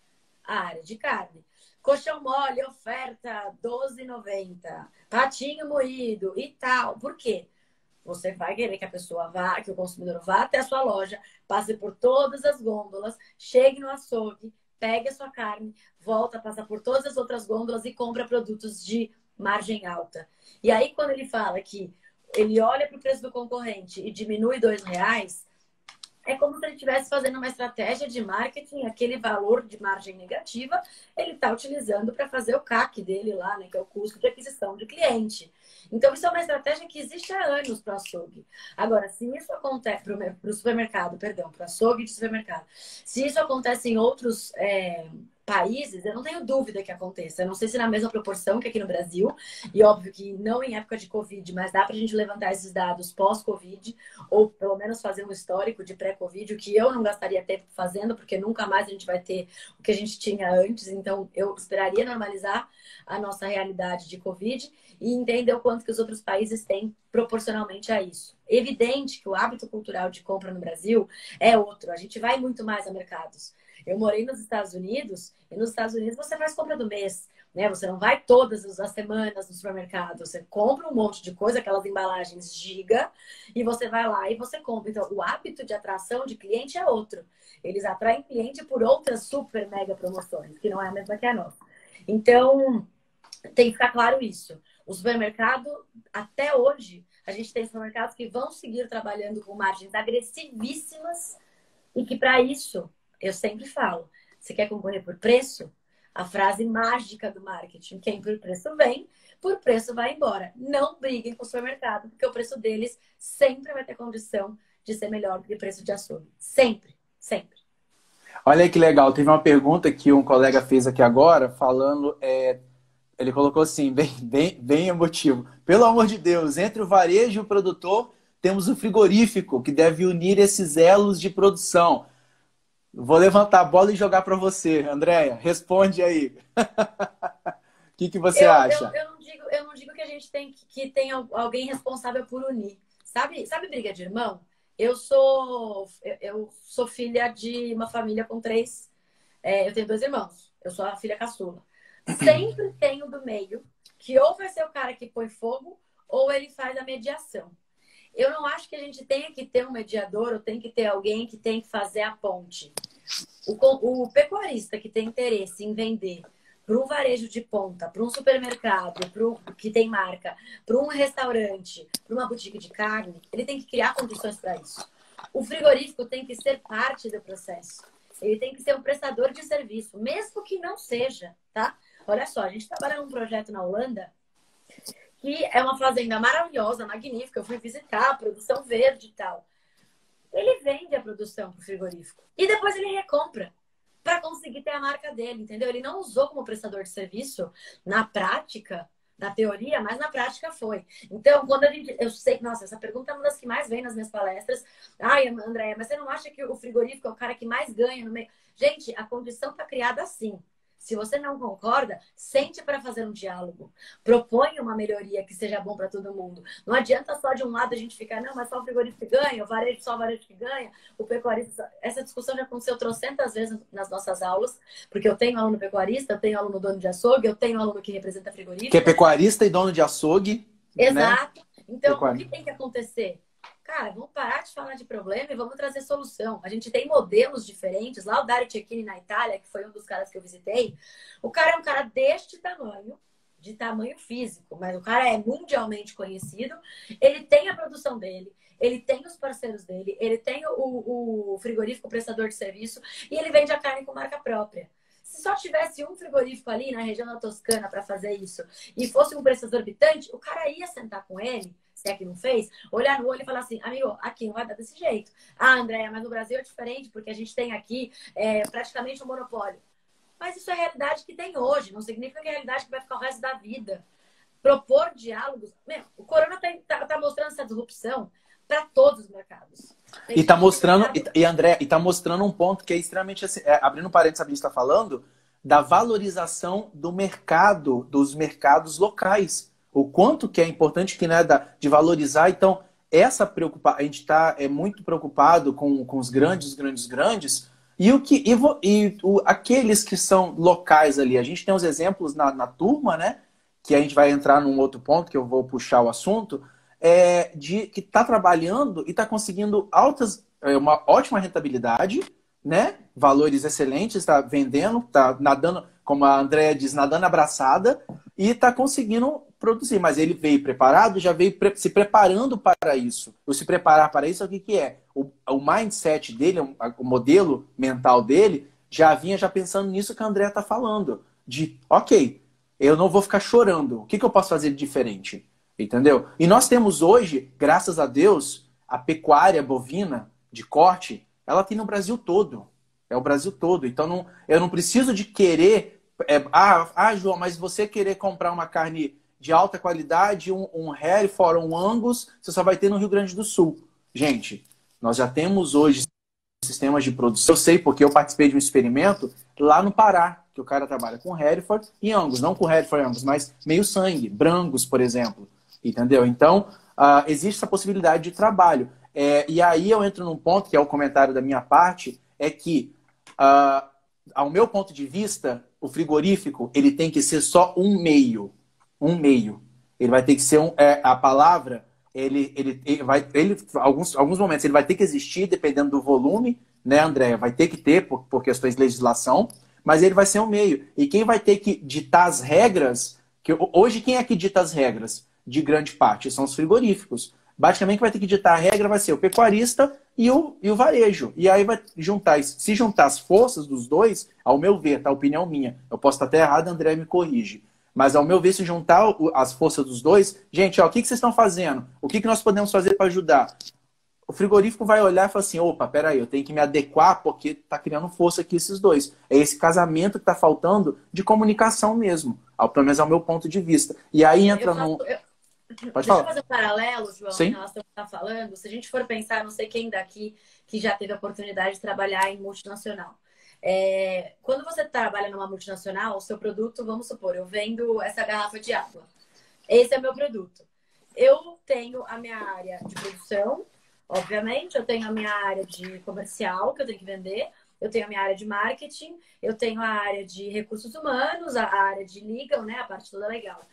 A área de carne. Colchão mole, oferta R$12,90. Patinho moído e tal. Por quê? Você vai querer que a pessoa vá, que o consumidor vá até a sua loja, passe por todas as gôndolas, chegue no açougue, pegue a sua carne, volta a passar por todas as outras gôndolas e compra produtos de margem alta. E aí, quando ele fala que ele olha para o preço do concorrente e diminui R$2, é como se ele estivesse fazendo uma estratégia de marketing, aquele valor de margem negativa, ele está utilizando para fazer o CAC dele lá, né, que é o custo de aquisição de cliente. Então, isso é uma estratégia que existe há anos para o açougue. Agora, se isso acontece para o supermercado, perdão, para o açougue de supermercado, se isso acontece em outros países, eu não tenho dúvida que aconteça. Eu não sei se na mesma proporção que aqui no Brasil, e óbvio que não em época de Covid, mas dá para a gente levantar esses dados pós-Covid, ou pelo menos fazer um histórico de pré-Covid, o que eu não gastaria tempo fazendo, porque nunca mais a gente vai ter o que a gente tinha antes. Então, eu esperaria normalizar a nossa realidade de Covid e entender o quanto que os outros países têm proporcionalmente a isso. Evidente que o hábito cultural de compra no Brasil é outro. A gente vai muito mais a mercados. Eu morei nos Estados Unidos e nos Estados Unidos você faz compra do mês, né? Você não vai todas as semanas no supermercado. Você compra um monte de coisa, aquelas embalagens giga, e você vai lá e você compra. Então, o hábito de atração de cliente é outro. Eles atraem cliente por outras super mega promoções, que não é a mesma que a nossa. Então, tem que ficar claro isso. O supermercado, até hoje, a gente tem supermercados que vão seguir trabalhando com margens agressivíssimas e que, para isso, eu sempre falo, você quer concorrer por preço? A frase mágica do marketing. Quem por preço vem, por preço vai embora. Não briguem com o supermercado, porque o preço deles sempre vai ter condição de ser melhor do que o preço de açougue. Sempre, sempre. Olha aí que legal. Teve uma pergunta que um colega fez aqui agora, falando, ele colocou assim, bem emotivo. Pelo amor de Deus, entre o varejo e o produtor, temos o frigorífico, que deve unir esses elos de produção. Vou levantar a bola e jogar para você, Andréia. Responde aí. O que você acha? Eu não digo que a gente tem que tem alguém responsável por unir. Sabe briga de irmão? Eu sou filha de uma família com três. Eu tenho dois irmãos. Eu sou a filha caçula. Sempre tem o do meio, que ou vai ser o cara que põe fogo, ou ele faz a mediação. Eu não acho que a gente tenha que ter um mediador, ou tem que ter alguém que tem que fazer a ponte. O pecuarista que tem interesse em vender para um varejo de ponta, para um supermercado, que tem marca, para um restaurante, para uma boutique de carne, ele tem que criar condições para isso. O frigorífico tem que ser parte do processo. Ele tem que ser um prestador de serviço, mesmo que não seja, tá? Olha só, a gente trabalha num projeto na Holanda que é uma fazenda maravilhosa, magnífica. Eu fui visitar a produção verde e tal. Ele vende a produção para o frigorífico e depois ele recompra para conseguir ter a marca dele, entendeu? Ele não usou como prestador de serviço na prática, na teoria, mas na prática foi. Então, eu sei que, nossa, essa pergunta é uma das que mais vem nas minhas palestras. Ai, Andréia, mas você não acha que o frigorífico é o cara que mais ganha no meio? Gente, a condição está criada assim. Se você não concorda, sente para fazer um diálogo. Proponha uma melhoria que seja bom para todo mundo. Não adianta só de um lado a gente ficar, não, mas só o frigorífico que ganha, o varejo só o varejo que ganha, o pecuarista. Essa discussão já aconteceu trocentas vezes nas nossas aulas, porque eu tenho aluno pecuarista, eu tenho aluno dono de açougue, eu tenho aluno que representa frigorífico. Que é pecuarista e dono de açougue. Exato. Né? Então, Pecuário. O que tem que acontecer? Cara, vamos parar de falar de problema e vamos trazer solução. A gente tem modelos diferentes. Lá o Dario Cecchini na Itália, que foi um dos caras que eu visitei, o cara é um cara deste tamanho, de tamanho físico, mas o cara é mundialmente conhecido. Ele tem a produção dele, ele tem os parceiros dele, ele tem o frigorífico prestador de serviço e ele vende a carne com marca própria. Se só tivesse um frigorífico ali na região da Toscana para fazer isso e fosse um preço exorbitante, o cara ia sentar com ele, se é que não fez, olhar no olho e falar assim, amigo, aqui não vai dar desse jeito. Ah, Andréia, mas no Brasil é diferente, porque a gente tem aqui praticamente um monopólio. Mas isso é a realidade que tem hoje, não significa que é a realidade que vai ficar o resto da vida. Propor diálogos... O Corona tá mostrando essa disrupção para todos os mercados. E tá mostrando, André, tá mostrando um ponto que é extremamente assim, abrindo um parênteses, a gente está falando da valorização do mercado, dos mercados locais. O quanto que é importante que, né, de valorizar. Então, essa preocupação, a gente está muito preocupado com os grandes, aqueles que são locais ali. A gente tem os exemplos na turma, né? Que a gente vai entrar num outro ponto, que eu vou puxar o assunto, que está trabalhando e está conseguindo uma ótima rentabilidade, né? Valores excelentes, está vendendo, está nadando, como a Andréia diz, nadando abraçada, e está conseguindo produzir. Mas ele veio preparado, já veio se preparando para isso. O se preparar para isso, o que é? O mindset dele, o modelo mental dele, já vinha pensando nisso que a Andréia está falando. De, ok, eu não vou ficar chorando. O que eu posso fazer de diferente? Entendeu? E nós temos hoje, graças a Deus, a pecuária bovina de corte, ela tem no Brasil todo. É o Brasil todo. Então, eu não preciso de querer... João, mas você querer comprar uma carne de alta qualidade, um Hereford, um Angus, você só vai ter no Rio Grande do Sul. Gente, nós já temos hoje sistemas de produção. Eu sei porque eu participei de um experimento lá no Pará, que o cara trabalha com Hereford e Angus. Não com Hereford e Angus, mas meio sangue, Brangus, por exemplo. Entendeu? Então, existe essa possibilidade de trabalho. E aí eu entro num ponto, que é o comentário da minha parte, é que, ao meu ponto de vista, o frigorífico ele tem que ser só um meio. Um meio. Ele vai ter que ser a palavra, alguns momentos ele vai ter que existir, dependendo do volume, né, Andréia? Vai ter que ter, por questões de legislação, mas ele vai ser um meio. E quem vai ter que ditar as regras, hoje quem é que dita as regras? De grande parte, são os frigoríficos. Basicamente, vai ter que ditar a regra, vai ser o pecuarista e o varejo. E aí vai juntar, se juntar as forças dos dois, ao meu ver, tá? Opinião minha. Eu posso estar até errado, André me corrige. Mas ao meu ver, se juntar as forças dos dois, gente, ó, o que vocês estão fazendo? O que nós podemos fazer para ajudar? O frigorífico vai olhar e falar assim, opa, peraí, eu tenho que me adequar porque tá criando força aqui esses dois. É esse casamento que tá faltando de comunicação mesmo. Pelo menos é o meu ponto de vista. E aí entra no... Pode Deixa eu falar. fazer um paralelo, João, em Sim. relação ao que você está falando. Se a gente for pensar, não sei quem daqui que já teve a oportunidade de trabalhar em multinacional. Quando você trabalha numa multinacional, o seu produto, vamos supor, eu vendo essa garrafa de água. Esse é o meu produto. Eu tenho a minha área de produção, obviamente, eu tenho a minha área de comercial, que eu tenho que vender, eu tenho a minha área de marketing, eu tenho a área de recursos humanos, a área de legal, né, a parte toda legal.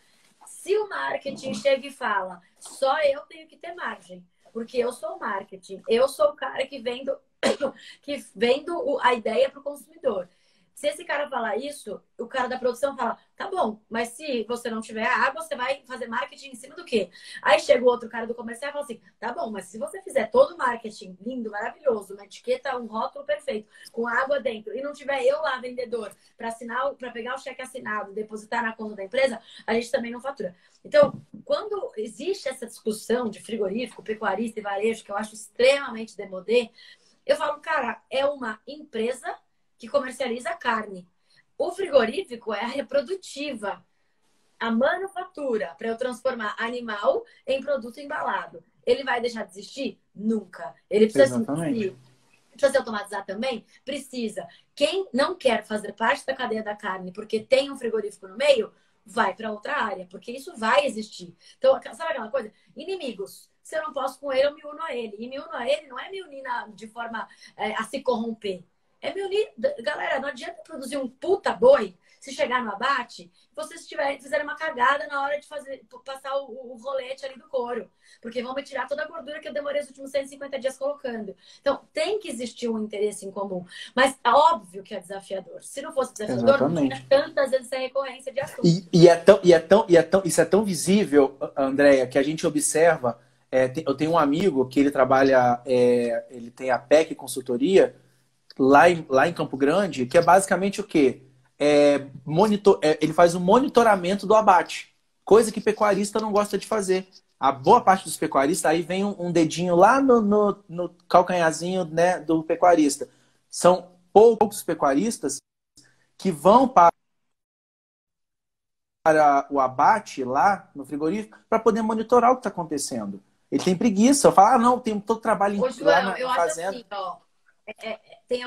Se o marketing chega e fala, só eu tenho que ter margem, porque eu sou o marketing, eu sou o cara que vendo, a ideia para o consumidor. Se esse cara falar isso, o cara da produção fala, tá bom, mas se você não tiver água, você vai fazer marketing em cima do quê? Aí chega o outro cara do comercial e fala assim, tá bom, mas se você fizer todo o marketing lindo, maravilhoso, uma etiqueta, um rótulo perfeito, com água dentro, e não tiver eu lá, vendedor, para assinar, para pegar o cheque assinado, depositar na conta da empresa, a gente também não fatura. Então, quando existe essa discussão de frigorífico, pecuarista e varejo, que eu acho extremamente demodé, eu falo, cara, é uma empresa que comercializa carne. O frigorífico é a reprodutiva, a manufatura, para eu transformar animal em produto embalado. Ele vai deixar de existir? Nunca. Ele precisa se investir. Precisa se automatizar também? Precisa. Quem não quer fazer parte da cadeia da carne porque tem um frigorífico no meio, vai para outra área, porque isso vai existir. Então, sabe aquela coisa? Inimigos. Se eu não posso com ele, eu me uno a ele. E me uno a ele não é me unir de forma a se corromper. É me unir. Galera, não adianta produzir um puta boi se chegar no abate, vocês fizerem uma cagada na hora de passar o rolete ali do couro. Porque vão me tirar toda a gordura que eu demorei os últimos 150 dias colocando. Então, tem que existir um interesse em comum. Mas é óbvio que é desafiador. Se não fosse desafiador, Exatamente. não tinha tantas vezes essa recorrência de assunto. Isso é tão visível, Andréia, que a gente observa. Eu tenho um amigo que ele trabalha, ele tem a PEC Consultoria, lá em Campo Grande, que é basicamente o quê? Ele faz um monitoramento do abate, coisa que pecuarista não gosta de fazer. A boa parte dos pecuaristas, aí vem um dedinho lá no calcanhazinho, né, do pecuarista. São poucos pecuaristas que vão para o abate lá no frigorífico para poder monitorar o que está acontecendo. Ele tem preguiça. Eu falo, não, tem todo trabalho lá na eu fazenda. Acho assim, ó, tem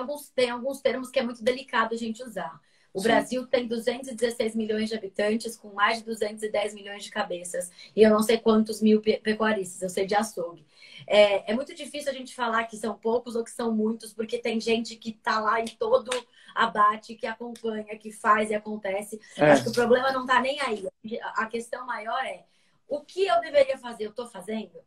alguns termos que é muito delicado a gente usar. O Sim. Brasil tem 216 milhões de habitantes, com mais de 210 milhões de cabeças. E eu não sei quantos mil pecuaristas, eu sei de açougue. É muito difícil a gente falar que são poucos ou que são muitos, porque tem gente que está lá em todo abate, que acompanha, que faz e acontece. Acho que o problema não está nem aí. A questão maior é, o que eu deveria fazer, eu estou fazendo?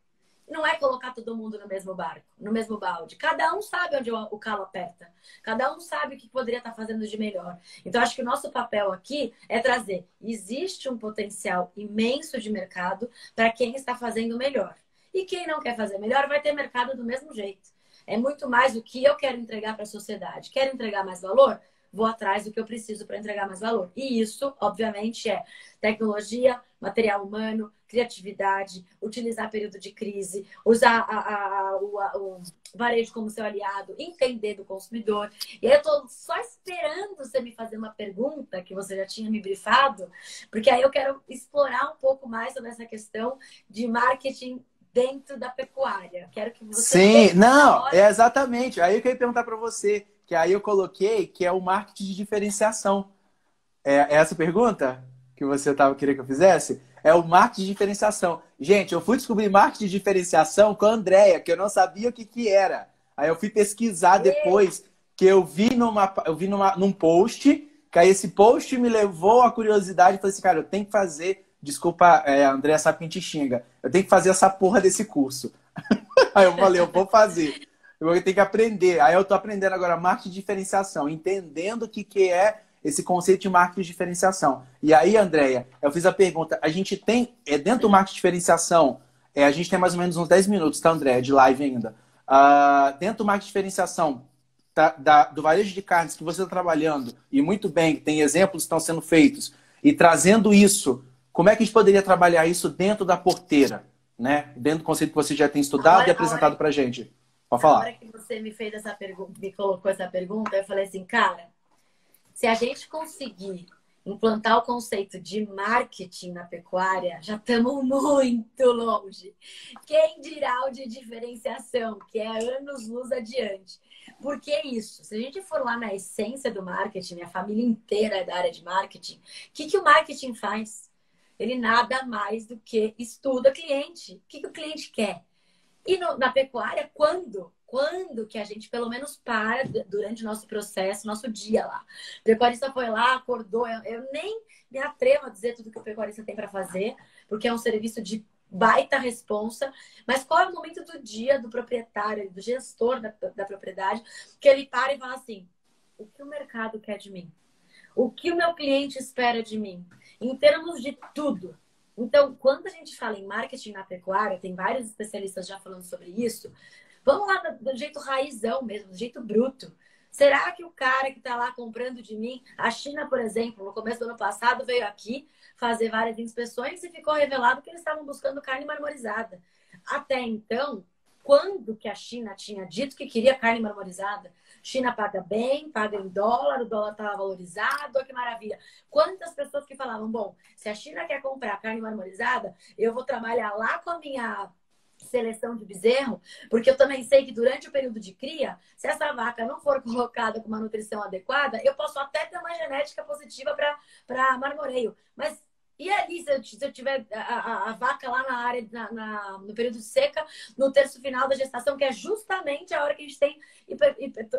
Não é colocar todo mundo no mesmo barco, no mesmo balde. Cada um sabe onde o calo aperta. Cada um sabe o que poderia estar fazendo de melhor. Então, acho que o nosso papel aqui é trazer. Existe um potencial imenso de mercado para quem está fazendo melhor. E quem não quer fazer melhor vai ter mercado do mesmo jeito. É muito mais o que eu quero entregar para a sociedade. Quero entregar mais valor? Vou atrás do que eu preciso para entregar mais valor. E isso, obviamente, é tecnologia, material humano, criatividade, utilizar período de crise, usar o varejo como seu aliado, entender do consumidor. E aí eu estou só esperando você me fazer uma pergunta que você já tinha me brifado, porque aí eu quero explorar um pouco mais sobre essa questão de marketing dentro da pecuária. Quero que você... Sim, não, exatamente. Aí eu queria perguntar para você, que aí eu coloquei, que é o marketing de diferenciação. É essa pergunta que você queria que eu fizesse? É o marketing de diferenciação. Gente, eu fui descobrir marketing de diferenciação com a Andréia, que eu não sabia o que era. Aí eu fui pesquisar depois, que eu vi num post, que aí esse post me levou à curiosidade e falei assim, cara, eu tenho que fazer... Desculpa, a Andréia sabe quem te xinga. Eu tenho que fazer essa porra desse curso. Aí eu falei, eu vou fazer. Eu vou ter que aprender. Aí eu tô aprendendo agora marketing de diferenciação, entendendo o que é esse conceito de marketing de diferenciação. E aí, Andréia, eu fiz a pergunta, a gente tem, dentro do marketing de diferenciação, a gente tem mais ou menos uns 10 minutos, tá, André, de live ainda. Dentro do marketing de diferenciação, do varejo de carnes que você está trabalhando, e muito bem, tem exemplos que estão sendo feitos, e trazendo isso, como é que a gente poderia trabalhar isso dentro da porteira, né? Dentro do conceito que você já tem estudado e apresentado para a gente. Pode falar. Na hora que você me fez essa pergunta, me colocou essa pergunta, eu falei assim, cara, se a gente conseguir implantar o conceito de marketing na pecuária, já estamos muito longe. Quem dirá o de diferenciação, que é anos-luz adiante. Por que isso? Se a gente for lá na essência do marketing, a família inteira é da área de marketing, o que o marketing faz? Ele nada mais do que estuda cliente. O que o cliente quer? E na pecuária, quando? Quando que a gente, pelo menos, para durante o nosso processo, nosso dia lá? O pecuarista foi lá, acordou. Eu nem me atrevo a dizer tudo que o pecuarista tem para fazer, porque é um serviço de baita responsa. Mas qual é o momento do dia do proprietário, do gestor da propriedade, que ele para e fala assim, o que o mercado quer de mim? O que o meu cliente espera de mim? Em termos de tudo. Então, quando a gente fala em marketing na pecuária, tem vários especialistas já falando sobre isso, vamos lá do jeito raizão mesmo, do jeito bruto. Será que o cara que está lá comprando de mim, a China, por exemplo, no começo do ano passado, veio aqui fazer várias inspeções e ficou revelado que eles estavam buscando carne marmorizada. Até então, quando que a China tinha dito que queria carne marmorizada? China paga bem, paga em dólar, o dólar estava valorizado, olha que maravilha. Quantas pessoas que falavam, bom, se a China quer comprar carne marmorizada, eu vou trabalhar lá com a minha seleção de bezerro, porque eu também sei que durante o período de cria, se essa vaca não for colocada com uma nutrição adequada, eu posso até ter uma genética positiva para marmoreio. Mas e ali, se eu tiver a vaca lá na área, no período de seca, no terço final da gestação, que é justamente a hora que a gente tem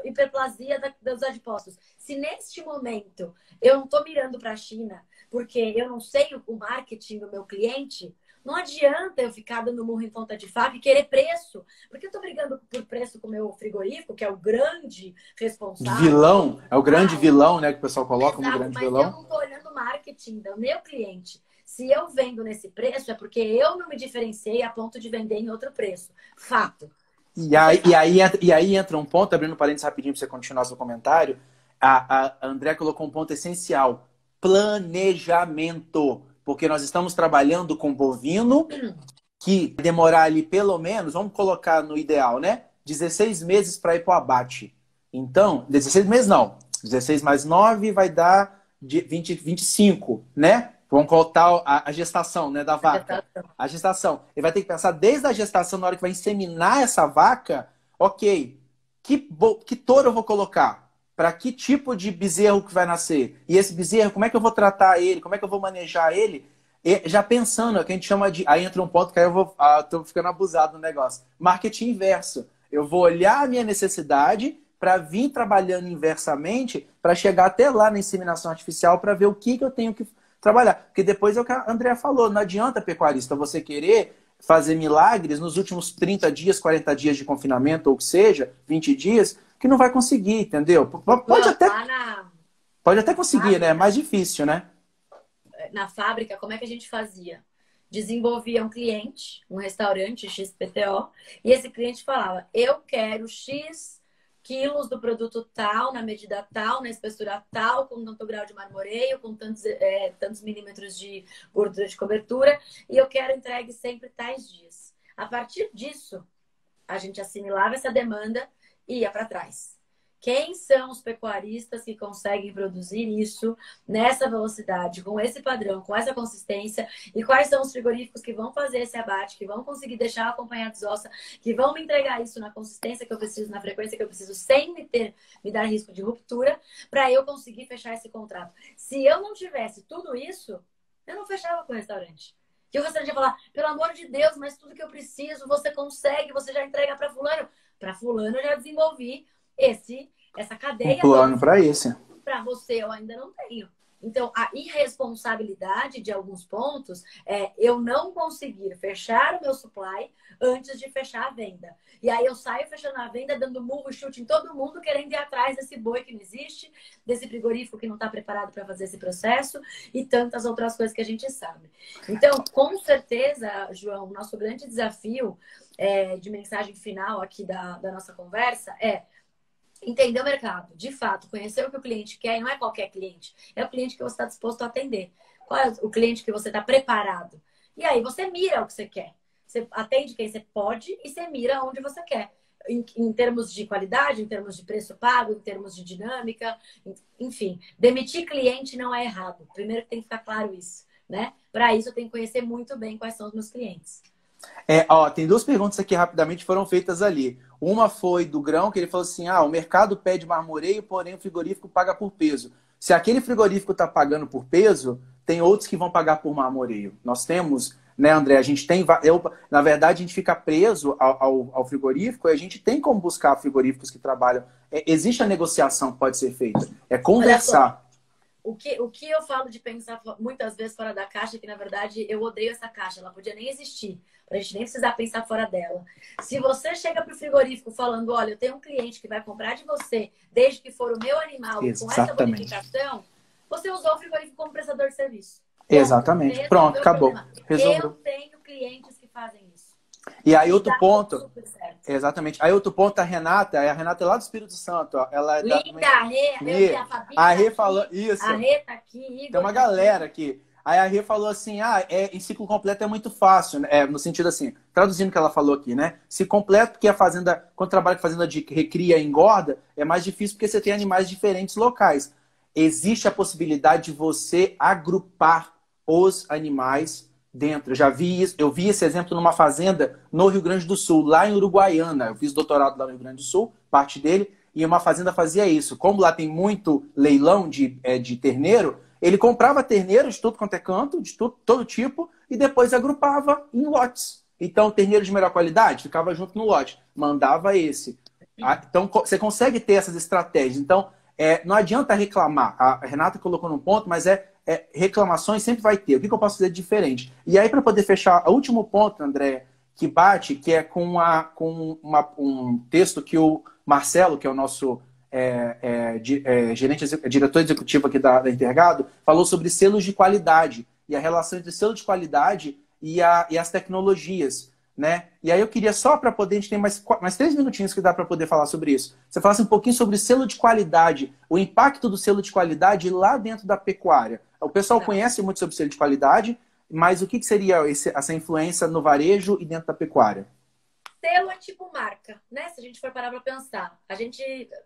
hiperplasia dos adipócitos. Se neste momento eu não estou mirando para a China, porque eu não sei o marketing do meu cliente, não adianta eu ficar dando murro em ponta de faca e querer preço. Porque eu estou brigando por preço com o meu frigorífico, que é o grande responsável. Vilão, é o grande vilão, né? Que o pessoal coloca como grande mas vilão. eu não estou olhando o marketing do meu cliente. Se eu vendo nesse preço, é porque eu não me diferenciei a ponto de vender em outro preço. Fato. E aí entra um ponto, abrindo parênteses rapidinho para você continuar seu comentário. A André colocou um ponto essencial: planejamento. Porque nós estamos trabalhando com bovino que demorar ali pelo menos, vamos colocar no ideal, né? 16 meses para ir para o abate. Então, 16 meses não. 16 mais 9 vai dar 25, né? Vamos contar a gestação, né, da vaca. A gestação. Ele vai ter que pensar desde a gestação, na hora que vai inseminar essa vaca, ok, que touro eu vou colocar? Para que tipo de bezerro que vai nascer? E esse bezerro, como é que eu vou tratar ele? Como é que eu vou manejar ele? E já pensando, é o que a gente chama de... Aí entra um ponto que aí eu tô ficando abusado no negócio. Marketing inverso. Eu vou olhar a minha necessidade para vir trabalhando inversamente para chegar até lá na inseminação artificial para ver o que eu tenho que trabalhar. Porque depois é o que a Andrea falou, não adianta, pecuarista, você querer fazer milagres nos últimos 30 dias, 40 dias de confinamento, ou que seja, 20 dias, que não vai conseguir, entendeu? Pode até conseguir, né? É mais difícil, né? Na fábrica, como é que a gente fazia? Desenvolvia um cliente, um restaurante XPTO, e esse cliente falava, eu quero X quilos do produto tal, na medida tal, na espessura tal, com tanto grau de marmoreio, com tantos milímetros de gordura de cobertura, e eu quero entregue sempre tais dias. A partir disso, a gente assimilava essa demanda e ia para trás. Quem são os pecuaristas que conseguem produzir isso nessa velocidade, com esse padrão, com essa consistência? E quais são os frigoríficos que vão fazer esse abate, que vão conseguir deixar acompanhar desossa, que vão me entregar isso na consistência que eu preciso, na frequência que eu preciso, sem me dar risco de ruptura, para eu conseguir fechar esse contrato? Se eu não tivesse tudo isso, eu não fechava com o restaurante. Que o restaurante ia falar, pelo amor de Deus, mas tudo que eu preciso, você consegue, você já entrega para fulano. Para fulano eu já desenvolvi essa cadeia. Um plano para esse. Para você eu ainda não tenho. Então, a irresponsabilidade de alguns pontos é eu não conseguir fechar o meu supply antes de fechar a venda. E aí eu saio fechando a venda, dando murro e chute em todo mundo, querendo ir atrás desse boi que não existe, desse frigorífico que não está preparado para fazer esse processo e tantas outras coisas que a gente sabe. Então, com certeza, João, o nosso grande desafio de mensagem final aqui da nossa conversa é entender o mercado, de fato, conhecer o que o cliente quer, e não é qualquer cliente, é o cliente que você está disposto a atender. Qual é o cliente que você está preparado? E aí você mira o que você quer. Você atende quem você pode e você mira onde você quer. Em termos de qualidade, em termos de preço pago, em termos de dinâmica, enfim. Demitir cliente não é errado. Primeiro tem que ficar claro isso, né? Para isso eu tenho que conhecer muito bem quais são os meus clientes. Tem duas perguntas aqui rapidamente foram feitas ali. Uma foi do Grão, que ele falou assim: o mercado pede marmoreio, porém o frigorífico paga por peso. Se aquele frigorífico está pagando por peso, tem outros que vão pagar por marmoreio. Nós temos, né, André? A gente tem. Na verdade, a gente fica preso ao frigorífico e a gente tem como buscar frigoríficos que trabalham. Existe a negociação que pode ser feita. É conversar. O que eu falo de pensar muitas vezes fora da caixa, que na verdade eu odeio essa caixa, ela podia nem existir, pra gente nem precisar pensar fora dela. Se você chega pro frigorífico falando, olha, eu tenho um cliente que vai comprar de você, desde que for o meu animal, Exatamente. com essa bonificação, você usou o frigorífico como prestador de serviço. Exatamente. Pronto, acabou. Eu tenho clientes que fazem isso. E aí outro ponto, exatamente. Aí outro ponto, a Renata é lá do Espírito Santo, ó. Ela é linda, a Rê, a Fabi a Rê falou isso. A Rê tá aqui, Igor, tem uma galera aqui. Aí a Rê falou assim, em ciclo completo é muito fácil, né? No sentido assim, traduzindo o que ela falou aqui, né? Se completo, porque a fazenda, quando trabalha com fazenda de recria e engorda, é mais difícil porque você tem animais diferentes locais. Existe a possibilidade de você agrupar os animais dentro. Eu vi esse exemplo numa fazenda no Rio Grande do Sul, lá em Uruguaiana. Eu fiz doutorado lá no Rio Grande do Sul, parte dele, e uma fazenda fazia isso. Como lá tem muito leilão de terneiro, ele comprava terneiro de tudo quanto é canto, de todo tipo, e depois agrupava em lotes. Então, terneiro de melhor qualidade ficava junto no lote, mandava esse. Então, você consegue ter essas estratégias. Então, não adianta reclamar. A Renata colocou num ponto, mas reclamações sempre vai ter. O que eu posso fazer de diferente? E aí, para poder fechar, o último ponto, André, que é com um texto que o Marcelo, que é o nosso diretor executivo aqui da Intergado, falou sobre selos de qualidade e a relação entre selo de qualidade e as tecnologias. Né? E aí eu queria só para poder, a gente tem mais 3 minutinhos que dá para poder falar sobre isso. Você falasse um pouquinho sobre selo de qualidade, o impacto do selo de qualidade lá dentro da pecuária. O pessoal conhece muito sobre selo de qualidade, mas o que seria essa influência no varejo e dentro da pecuária? Selo é tipo marca, né? Se a gente for parar para pensar. A gente,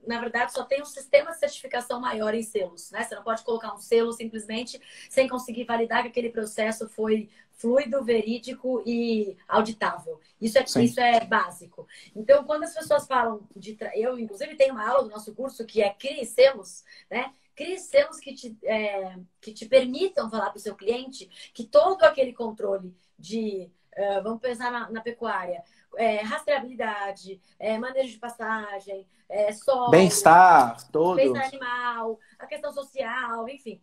na verdade, só tem um sistema de certificação maior em selos, né? Você não pode colocar um selo simplesmente sem conseguir validar que aquele processo foi fluido, verídico e auditável. Isso é básico. Então, quando as pessoas falam eu, inclusive, tenho uma aula do nosso curso que é Crie Selos, né? Crie selos que te permitam falar para o seu cliente que todo aquele controle de, vamos pensar na pecuária, rastreabilidade, manejo de pastagem, solo, bem-estar, todos. Bem-estar animal, a questão social, enfim.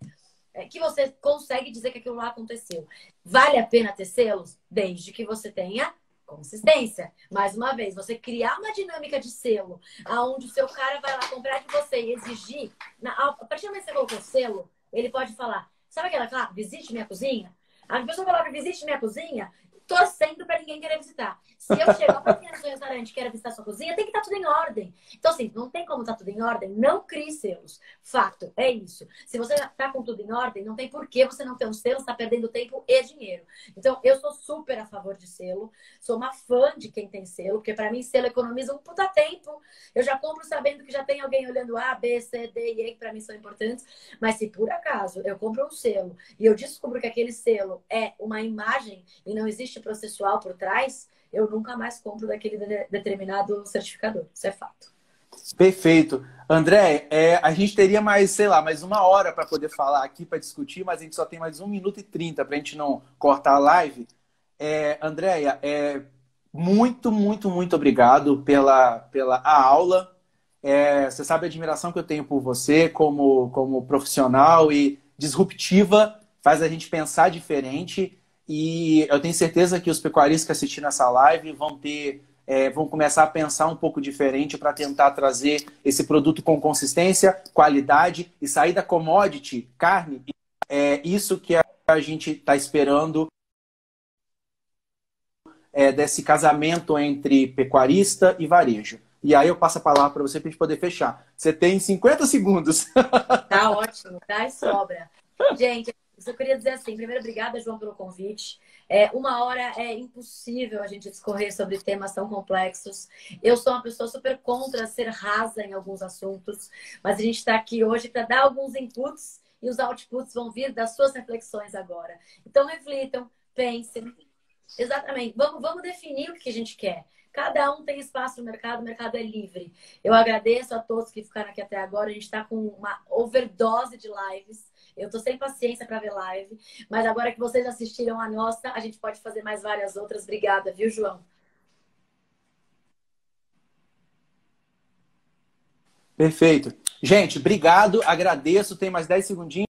Que você consegue dizer que aquilo lá aconteceu. Vale a pena ter selos? Desde que você tenha consistência. Mais uma vez, você criar uma dinâmica de selo, onde o seu cara vai lá comprar de você e exigir. A partir do momento que você colocou selo, ele pode falar: sabe aquela visite minha cozinha? A pessoa vai lá, visite minha cozinha, torcendo para ninguém querer visitar. Se eu chegar para no seu restaurante e quero visitar sua cozinha, tem que estar tudo em ordem. Então, assim, não tem como estar tudo em ordem, não crie selos. Fato, é isso. Se você está com tudo em ordem, não tem por que você não ter um selo, está perdendo tempo e dinheiro. Então, eu sou super a favor de selo, sou uma fã de quem tem selo, porque para mim selo economiza um puta tempo. Eu já compro sabendo que já tem alguém olhando A, B, C, D e E, que para mim são importantes. Mas se por acaso eu compro um selo e eu descubro que aquele selo é uma imagem e não existe processual por trás, eu nunca mais compro daquele determinado certificador. Isso é fato. Perfeito. André, a gente teria mais 1 hora para poder falar aqui, para discutir, mas a gente só tem mais 1 minuto e 30 para a gente não cortar a live. Andréia, muito, muito, muito obrigado pela a aula. Você sabe a admiração que eu tenho por você como profissional e disruptiva, faz a gente pensar diferente. E eu tenho certeza que os pecuaristas que assistiram essa live vão começar a pensar um pouco diferente para tentar trazer esse produto com consistência, qualidade e sair da commodity, carne. É isso que a gente está esperando desse casamento entre pecuarista e varejo. E aí eu passo a palavra para você para a gente poder fechar. Você tem 50 segundos. Tá ótimo, tá? E sobra. Gente, eu queria dizer assim, primeiro, obrigada, João, pelo convite. Uma hora é impossível a gente discorrer sobre temas tão complexos. Eu sou uma pessoa super contra ser rasa em alguns assuntos, mas a gente está aqui hoje para dar alguns inputs e os outputs vão vir das suas reflexões agora. Então, reflitam, pensem. Exatamente. Vamos definir o que a gente quer. Cada um tem espaço no mercado, o mercado é livre. Eu agradeço a todos que ficaram aqui até agora. A gente está com uma overdose de lives. Eu estou sem paciência para ver live. Mas agora que vocês assistiram a nossa, a gente pode fazer mais várias outras. Obrigada, viu, João? Perfeito. Gente, obrigado, agradeço. Tem mais 10 segundinhos.